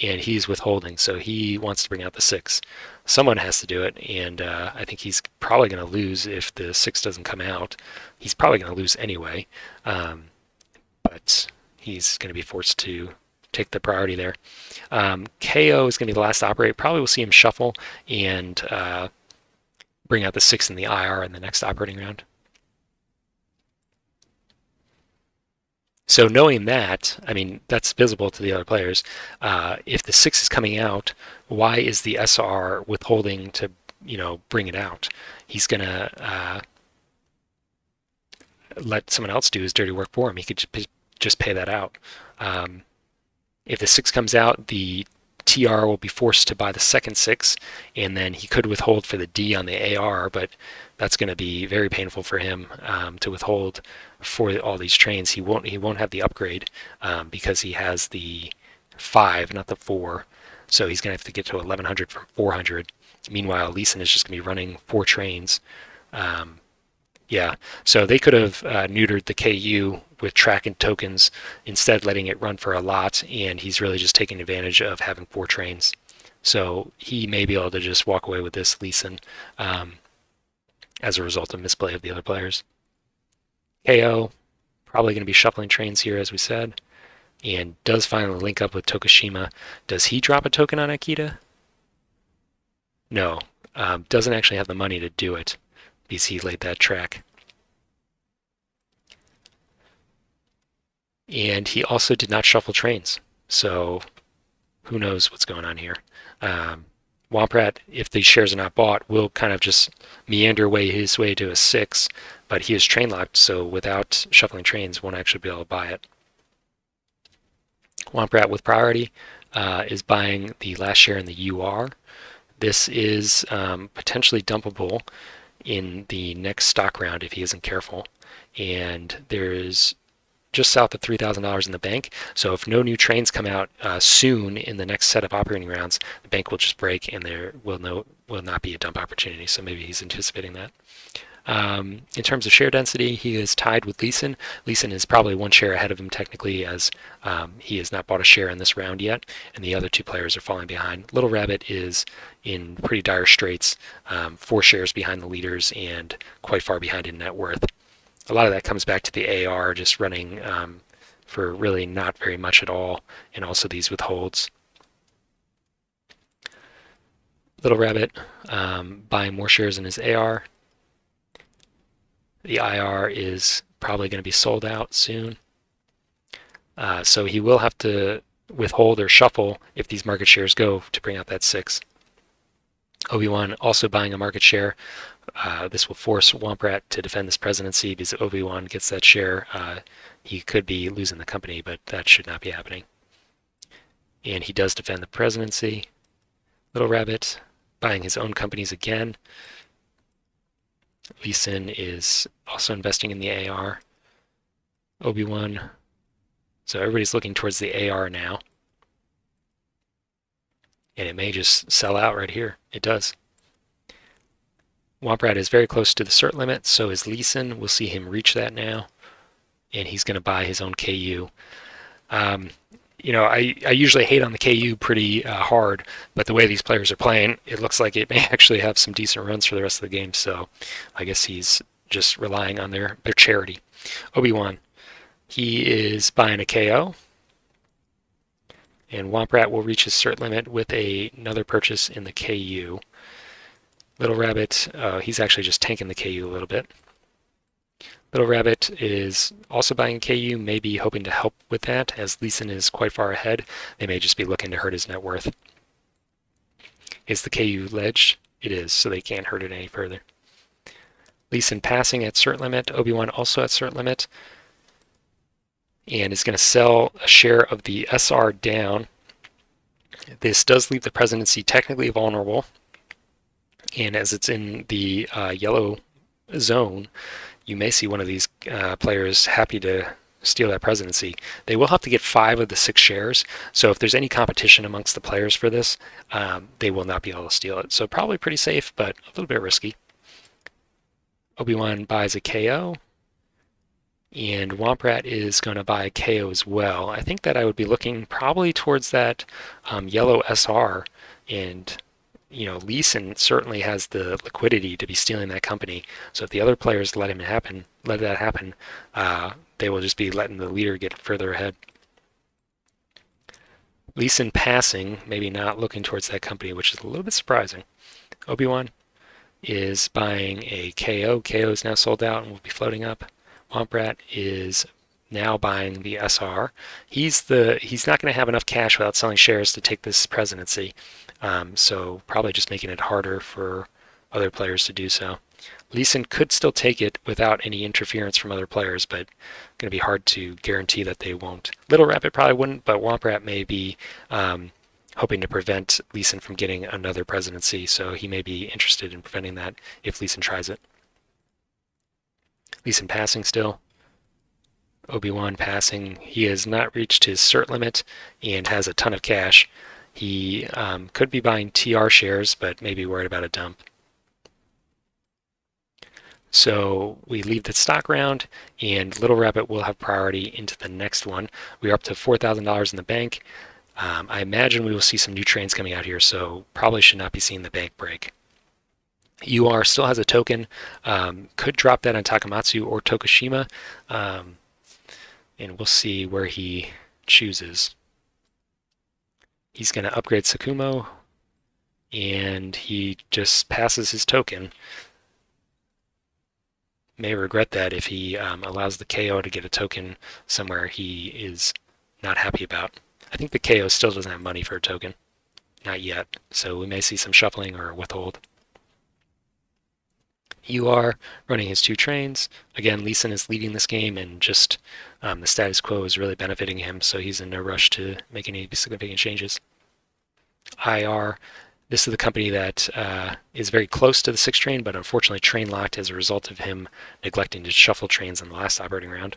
And he's withholding, so he wants to bring out the 6. Someone has to do it, and I think he's probably going to lose if the 6 doesn't come out. He's probably going to lose anyway, but he's going to be forced to take the priority there. KO is going to be the last to operate. Probably we'll see him shuffle and bring out the 6 in the IR in the next operating round. So knowing that, I mean, that's visible to the other players. If the 6 is coming out, why is the SR withholding to, bring it out? He's going to let someone else do his dirty work for him. He could just pay that out. If the 6 comes out, the TR will be forced to buy the second 6, and then he could withhold for the D on the AR, but that's going to be very painful for him to withhold for all these trains. He won't have the upgrade because he has the 5, not the 4. So he's going to have to get to 1100 from 400. Meanwhile, Leeson is just going to be running 4 trains. Yeah, so they could have neutered the KU with track and tokens, instead letting it run for a lot, and he's really just taking advantage of having 4 trains. So he may be able to just walk away with this Leeson as a result of misplay of the other players. KO, probably going to be shuffling trains here, as we said, and does finally link up with Tokushima. Does he drop a token on Akita? No, doesn't actually have the money to do it because he laid that track. And he also did not shuffle trains, so who knows what's going on here. Wamprat, if these shares are not bought, will kind of just meander his way to a 6, but he is train locked, so without shuffling trains, won't actually be able to buy it. Wamprat with priority is buying the last share in the UR. This is potentially dumpable in the next stock round if he isn't careful. And there's just south of $3,000 in the bank. So if no new trains come out soon in the next set of operating rounds, the bank will just break and there will not be a dump opportunity. So maybe he's anticipating that. In terms of share density, he is tied with Leeson. Leeson is probably 1 share ahead of him technically, as he has not bought a share in this round yet, and the other 2 players are falling behind. Little Rabbit is in pretty dire straits, 4 shares behind the leaders and quite far behind in net worth. A lot of that comes back to the AR just running for really not very much at all, and also these withholds. Little Rabbit buying more shares in his AR. The IR is probably going to be sold out soon. So he will have to withhold or shuffle if these market shares go to bring out that 6. Obi-Wan also buying a market share. This will force Womprat to defend this presidency because if Obi-Wan gets that share, he could be losing the company, but that should not be happening. And he does defend the presidency. Little Rabbit buying his own companies again. Lee Sin is also investing in the AR. Obi-Wan. So everybody's looking towards the AR now. And it may just sell out right here. It does. Womprat is very close to the cert limit, so is Lee Sin. We'll see him reach that now. And he's going to buy his own KU. I usually hate on the KU pretty hard, but the way these players are playing, it looks like it may actually have some decent runs for the rest of the game. So I guess he's just relying on their charity. Obi-Wan, he is buying a KO. And Womprat will reach his cert limit with another purchase in the KU. Little Rabbit, he's actually just tanking the KU a little bit. Little Rabbit is also buying KU, maybe hoping to help with that, as Lee Sin is quite far ahead. They may just be looking to hurt his net worth. Is the KU ledged? It is, so they can't hurt it any further. Lee Sin passing at cert limit, Obi-Wan also at cert limit, and is going to sell a share of the SR down. This does leave the presidency technically vulnerable, and as it's in the yellow zone, you may see one of these players happy to steal that presidency. They will have to get 5 of the 6 shares, so if there's any competition amongst the players for this, they will not be able to steal it. So probably pretty safe, but a little bit risky. Obi-Wan buys a KO, and Womprat is going to buy a KO as well. I think that I would be looking probably towards that yellow SR, and Lee Sin certainly has the liquidity to be stealing that company. So if the other players let that happen, they will just be letting the leader get further ahead. Lee Sin passing, maybe not looking towards that company, which is a little bit surprising. Obi-Wan is buying a KO. KO is now sold out and will be floating up. Womprat is now buying the SR. He's not going to have enough cash without selling shares to take this presidency. So probably just making it harder for other players to do so. Lee Sin could still take it without any interference from other players, but going to be hard to guarantee that they won't. Little Rabbit probably wouldn't, but Womprat may be hoping to prevent Lee Sin from getting another presidency, so he may be interested in preventing that if Lee Sin tries it. Lee Sin passing still. Obi-Wan passing. He has not reached his cert limit and has a ton of cash. He could be buying TR shares, but maybe worried about a dump. So we leave the stock round, and Little Rabbit will have priority into the next one. We are up to $4,000 in the bank. I imagine we will see some new trains coming out here, so probably should not be seeing the bank break. UR still has a token, could drop that on Takamatsu or Tokushima, and we'll see where he chooses. He's going to upgrade Sakumo, and he just passes his token. May regret that if he allows the KO to get a token somewhere he is not happy about. I think the KO still doesn't have money for a token. Not yet, so we may see some shuffling or withhold. UR running his 2 trains. Again, Lee Sin is leading this game, and just the status quo is really benefiting him, so he's in no rush to make any significant changes. IR, this is the company that is very close to the 6th train, but unfortunately train locked as a result of him neglecting to shuffle trains in the last operating round.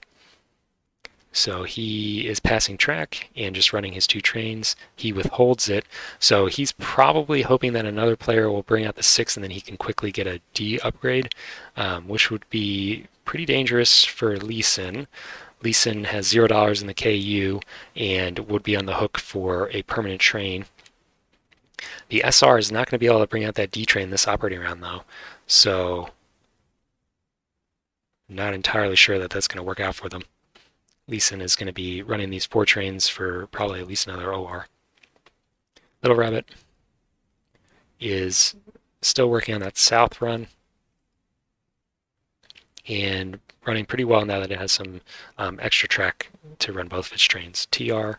So he is passing track and just running his 2 trains. He withholds it, so he's probably hoping that another player will bring out the 6 and then he can quickly get a D upgrade, which would be pretty dangerous for Lee Sin. Lee Sin has $0 in the KU and would be on the hook for a permanent train. The SR is not going to be able to bring out that D train this operating round, though, so not entirely sure that that's going to work out for them. Lee Sin is going to be running these 4 trains for probably at least another OR. Little Rabbit is still working on that south run and running pretty well now that it has some extra track to run both of its trains. TR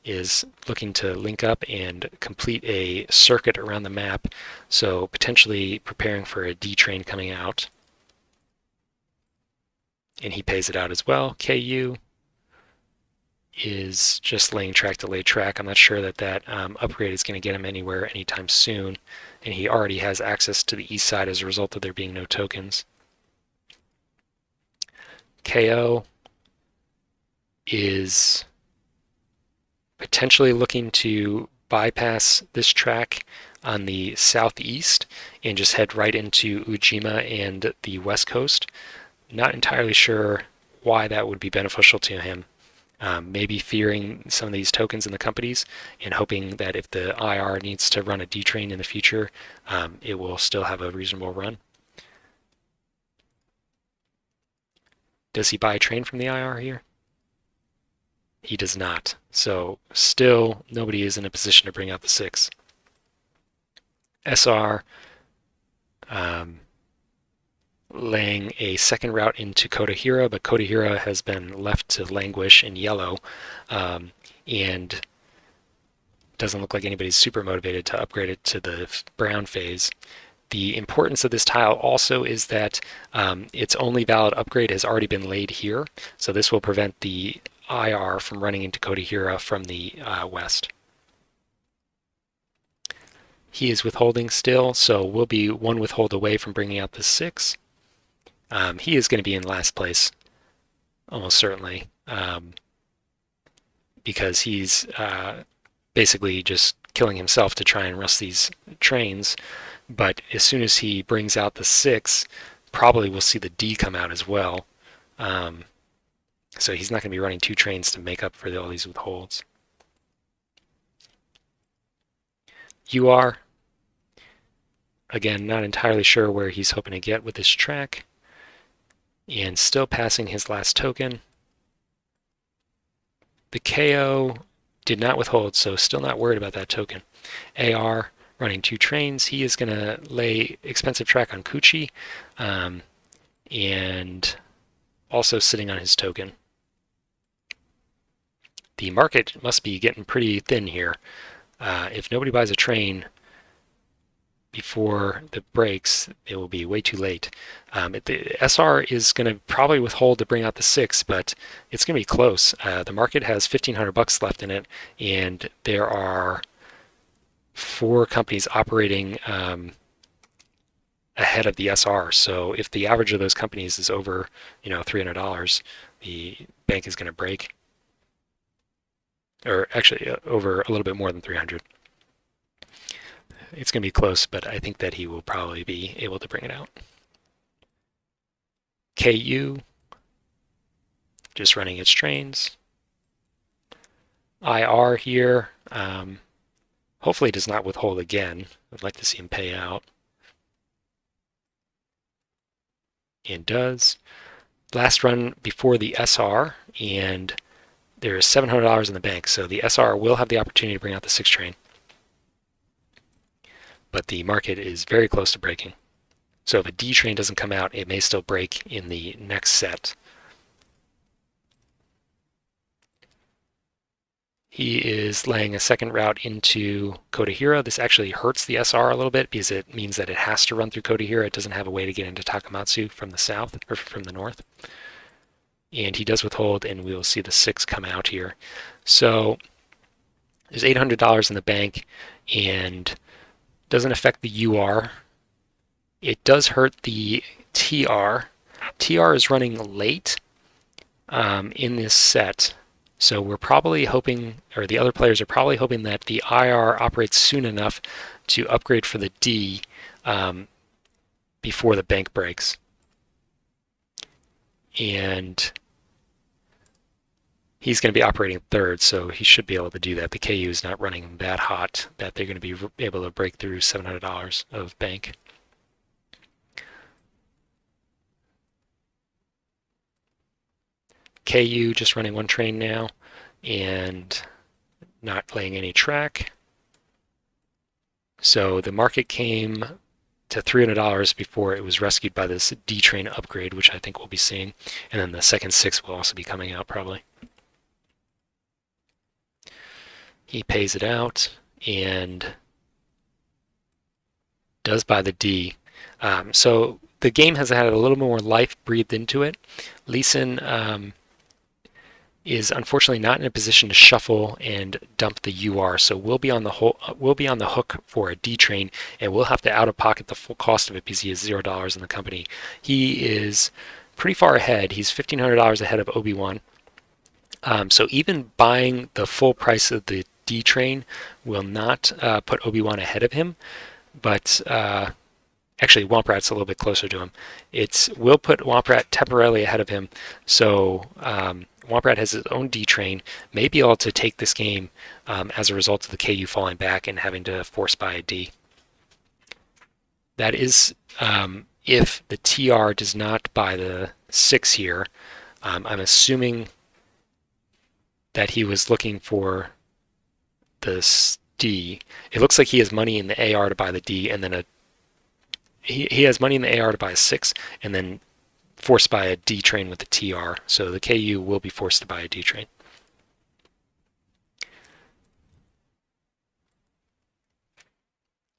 is looking to link up and complete a circuit around the map, so potentially preparing for a D train coming out. And he pays it out as well. KU is just laying track to lay track. I'm not sure that that upgrade is going to get him anywhere anytime soon, and he already has access to the east side as a result of there being no tokens. KO is potentially looking to bypass this track on the southeast and just head right into Ujima and the west coast. Not entirely sure why that would be beneficial to him. Maybe fearing some of these tokens in the companies and hoping that if the IR needs to run a D train in the future, it will still have a reasonable run. Does he buy a train from the IR here? He does not. So still nobody is in a position to bring out the 6. SR laying a second route into Kodahira, but Kodahira has been left to languish in yellow, and doesn't look like anybody's super motivated to upgrade it to the brown phase. The importance of this tile also is that its only valid upgrade has already been laid here, so this will prevent the IR from running into Kodahira from the west. He is withholding still, so we'll be one withhold away from bringing out the 6. He is going to be in last place, almost certainly, because he's basically just killing himself to try and rust these trains. But as soon as he brings out the 6, probably we'll see the D come out as well. So he's not going to be running 2 trains to make up for all these withholds. UR, again, not entirely sure where he's hoping to get with this track, and still passing his last token. The KO did not withhold, so still not worried about that token. AR running 2 trains. He is going to lay expensive track on Kuchi, and also sitting on his token. The market must be getting pretty thin here. If nobody buys a train before the breaks, it will be way too late. The SR is going to probably withhold to bring out the 6, but it's going to be close. The market has $1,500 left in it, and there are 4 companies operating ahead of the SR. So if the average of those companies is over, $300, the bank is going to break. Or actually, over a little bit more than 300. It's going to be close, but I think that he will probably be able to bring it out. KU, just running its trains. IR here, hopefully does not withhold again. I'd like to see him pay out. And does. Last run before the SR, and there is $700 in the bank, so the SR will have the opportunity to bring out the 6 train. But the market is very close to breaking. So if a D train doesn't come out, it may still break in the next set. He is laying a second route into Kodahira. This actually hurts the SR a little bit because it means that it has to run through Kodahira. It doesn't have a way to get into Takamatsu from the south or from the north. And he does withhold, and we will see the 6 come out here. So there's $800 in the bank, and doesn't affect the UR. It does hurt the TR. TR is running late in this set, so we're probably hoping, or the other players are probably hoping that the IR operates soon enough to upgrade for the D before the bank breaks. And he's going to be operating third, so he should be able to do that. The KU is not running that hot that they're going to be able to break through $700 of bank. KU just running 1 train now and not laying any track. So the market came to $300 before it was rescued by this D train upgrade, which I think we'll be seeing. And then the second 6 will also be coming out probably. He pays it out and does buy the D. So the game has had a little more life breathed into it. Leeson is unfortunately not in a position to shuffle and dump the UR, so we'll be on the hook for a D train, and we'll have to out of pocket the full cost of it because he has $0 in the company. He is pretty far ahead. He's $1,500 ahead of Obi-Wan. So even buying the full price of the D train will not put Obi-Wan ahead of him, but actually Womprat's a little bit closer to him. It will put Womprat temporarily ahead of him, so Womprat has his own D train, may be able to take this game as a result of the KU falling back and having to force buy a D. That is if the TR does not buy the 6 here. I'm assuming that he was looking for the D. It looks like he has money in the AR to buy the D, and then he has money in the AR to buy a 6, and then forced by a D train with the TR. So the KU will be forced to buy a D train.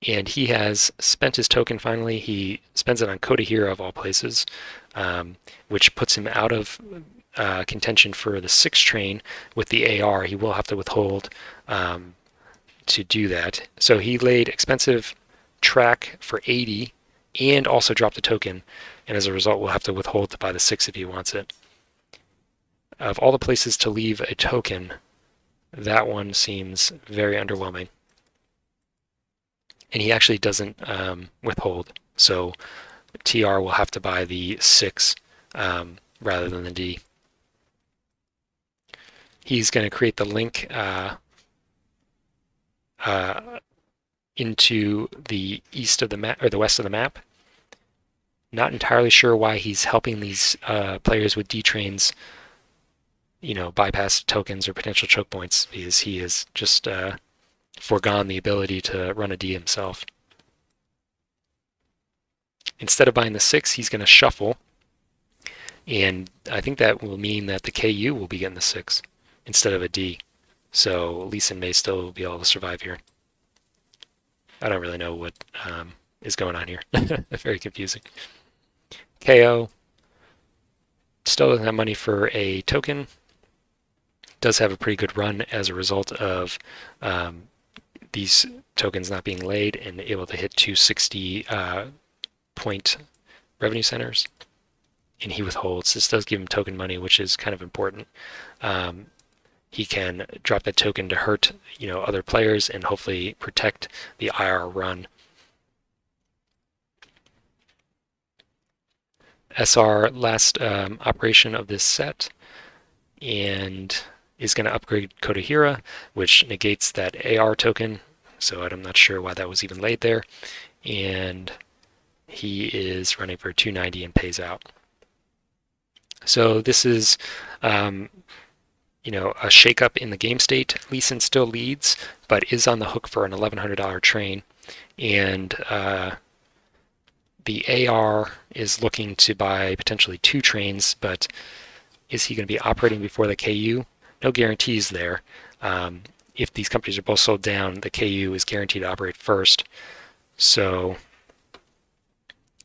And he has spent his token finally. He spends it on Kodahira of all places, which puts him out of contention for the 6 train with the AR. He will have to withhold to do that. So he laid expensive track for 80 and also dropped a token, and as a result will have to withhold to buy the 6 if he wants it. Of all the places to leave a token, that one seems very underwhelming. And he actually doesn't withhold, so TR will have to buy the 6 rather than the D. He's going to create the link into the east of the map or the west of the map. Not entirely sure why he's helping these players with D trains, bypass tokens or potential choke points, because he has just foregone the ability to run a D himself. Instead of buying the 6, he's going to shuffle, and I think that will mean that the KU will be getting the 6 instead of a D. So Leeson may still be able to survive here. I don't really know what is going on here. Very confusing. KO still doesn't have money for a token. Does have a pretty good run as a result of these tokens not being laid and able to hit 260 point revenue centers. And he withholds. This does give him token money, which is kind of important. He can drop that token to hurt, other players and hopefully protect the IR run. SR last operation of this set, and is going to upgrade Kodahira, which negates that AR token, so I'm not sure why that was even laid there. And he is running for 290 and pays out. So this is a shakeup in the game state. Leeson still leads, but is on the hook for an $1,100 train, and the AR is looking to buy potentially 2 trains, but is he going to be operating before the KU? No guarantees there. If these companies are both sold down, the KU is guaranteed to operate first, so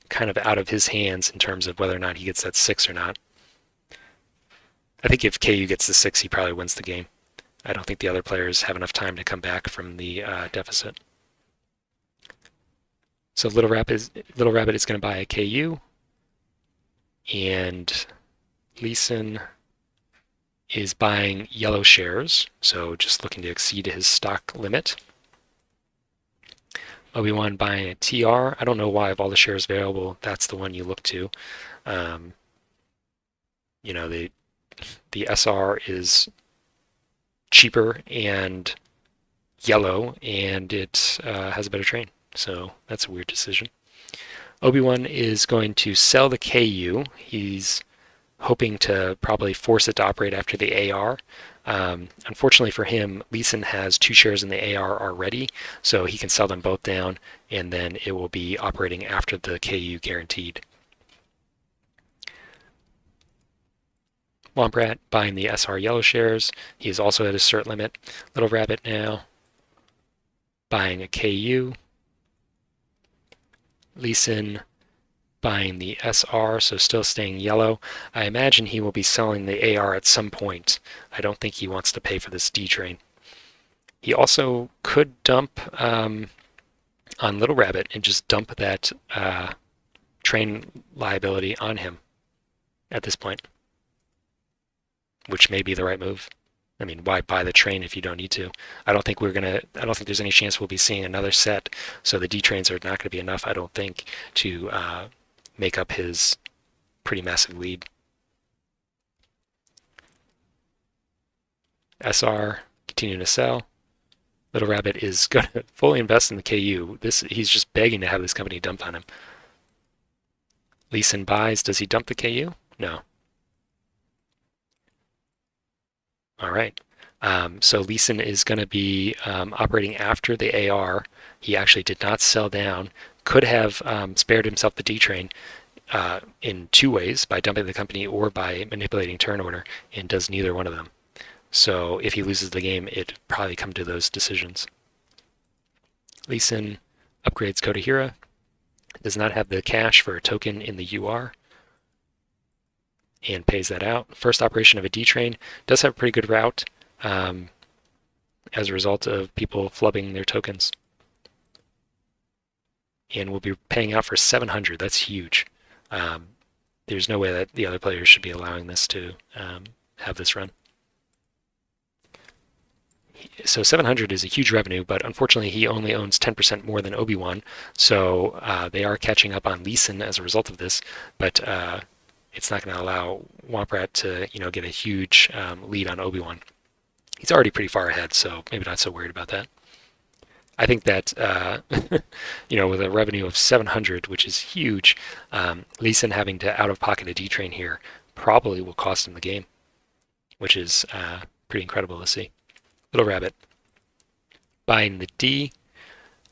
kind of out of his hands in terms of whether or not he gets that 6 or not. I think if KU gets the 6, he probably wins the game. I don't think the other players have enough time to come back from the deficit. So Little Rabbit is going to buy a KU, and Leeson is buying yellow shares, so just looking to exceed his stock limit. Obi-Wan buying a TR. I don't know why, of all the shares available, that's the one you look to. The SR is cheaper and yellow, and it has a better train. So that's a weird decision. Obi-Wan is going to sell the KU. He's hoping to probably force it to operate after the AR. Unfortunately for him, Leeson has 2 shares in the AR already, so he can sell them both down, and then it will be operating after the KU guaranteed. Womprat buying the SR yellow shares. He is also at his cert limit. Little Rabbit now buying a KU. Leeson buying the SR, so still staying yellow. I imagine he will be selling the AR at some point. I don't think he wants to pay for this D train. He also could dump on Little Rabbit and just dump that train liability on him at this point, which may be the right move. I mean, why buy the train if you don't need to? I don't think there's any chance we'll be seeing another set, so the D trains are not going to be enough, I don't think, to make up his pretty massive lead. SR continuing to sell. Little Rabbit is going to fully invest in the KU. He's just begging to have this company dumped on him. Leeson buys. Does he dump the KU? No. All right. So Leeson is going to be operating after the AR. He actually did not sell down. Could have spared himself the D train in 2 ways, by dumping the company or by manipulating turn order, and does neither one of them. So if he loses the game, it'd probably come to those decisions. Leeson upgrades Kodahira. Does not have the cash for a token in the UR, and pays that out. First operation of a D train. Does have a pretty good route as a result of people flubbing their tokens. And we'll be paying out for 700. That's huge. There's no way that the other players should be allowing this to have this run. So 700 is a huge revenue, but unfortunately he only owns 10% more than Obi-Wan, so they are catching up on Leeson as a result of this, but it's not going to allow Womprat to get a huge lead on Obi-Wan. He's already pretty far ahead, so maybe not so worried about that. I think that with a revenue of 700, which is huge, Leeson having to out-of-pocket a D-train here probably will cost him the game, which is pretty incredible to see. Little Rabbit buying the D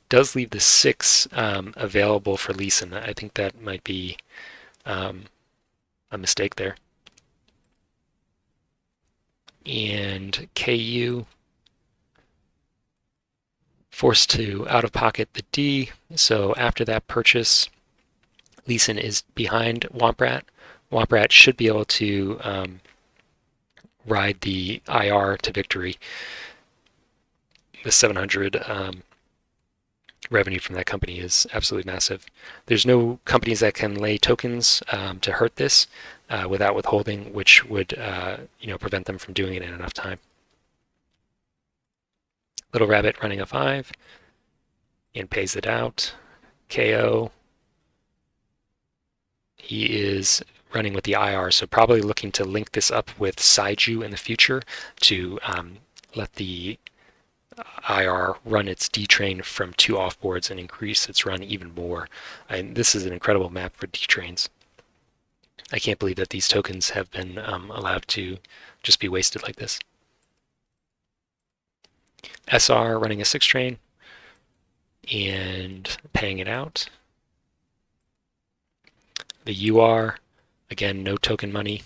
does leave the 6 available for Leeson. I think that might be a mistake there. And KU forced to out-of-pocket the D. So after that purchase, Leeson is behind Womprat. Womprat should be able to ride the IR to victory. The 700 revenue from that company is absolutely massive. There's no companies that can lay tokens to hurt this without withholding, which would prevent them from doing it in enough time. Little Rabbit running a 5 and pays it out. KO. He is running with the IR, so probably looking to link this up with Saiju in the future to let the IR run its D train from 2 offboards and increase its run even more. And this is an incredible map for D trains. I can't believe that these tokens have been allowed to just be wasted like this. SR running a 6 train and paying it out. The UR, again, no token money.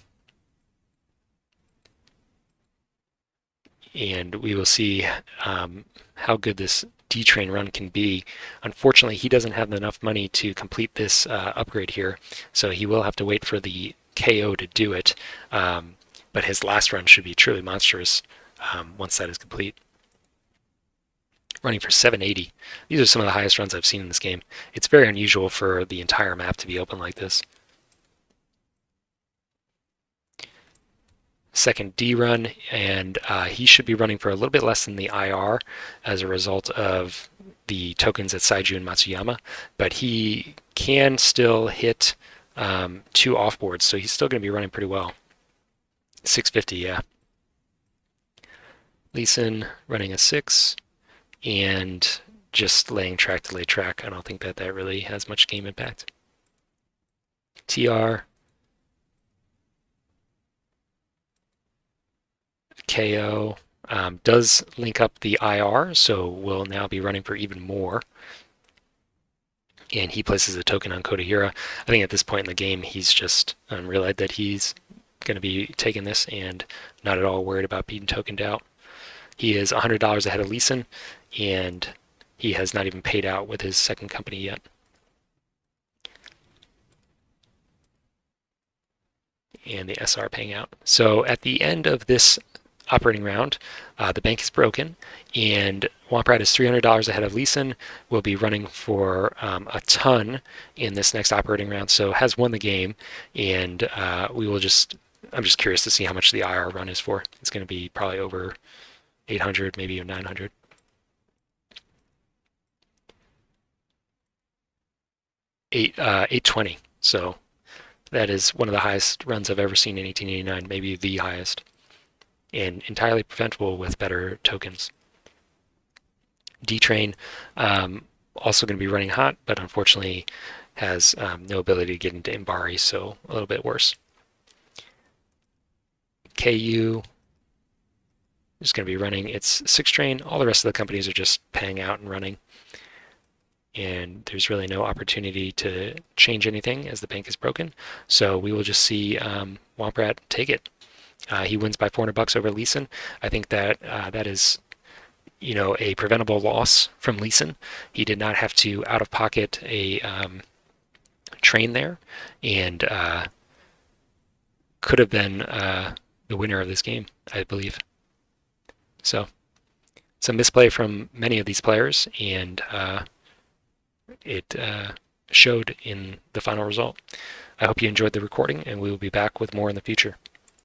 And we will see how good this D train run can be. Unfortunately, he doesn't have enough money to complete this upgrade here, so he will have to wait for the KO to do it. But his last run should be truly monstrous once that is complete. Running for 780. These are some of the highest runs I've seen in this game. It's very unusual for the entire map to be open like this. Second D run, and he should be running for a little bit less than the IR as a result of the tokens at Saiju and Matsuyama, but he can still hit 2 offboards, so he's still going to be running pretty well. 650, yeah. Leeson running a 6 and just laying track to lay track. I don't think that really has much game impact. TR KO does link up the IR, so will now be running for even more. And he places a token on Kodahira. I think at this point in the game, he's just realized that he's going to be taking this and not at all worried about being tokened out. He is $100 ahead of Leeson, and he has not even paid out with his second company yet. And the SR paying out. So at the end of this operating round, the bank is broken, and Womp is $300 ahead of Leeson, will be running for a ton in this next operating round, so has won the game, and I'm just curious to see how much the IR run is for. It's going to be probably over 800, maybe 900. $820. So that is one of the highest runs I've ever seen in 1889, maybe the highest, and entirely preventable with better tokens. D-Train also going to be running hot, but unfortunately has no ability to get into Imbari, so a little bit worse. KU is going to be running its 6-train. All the rest of the companies are just paying out and running. And there's really no opportunity to change anything as the bank is broken. So we will just see Womprat take it. He wins by $400 over Leeson. I think that that is, a preventable loss from Leeson. He did not have to out of pocket a train there, and could have been the winner of this game, I believe. So it's a misplay from many of these players, and it showed in the final result. I hope you enjoyed the recording, and we will be back with more in the future.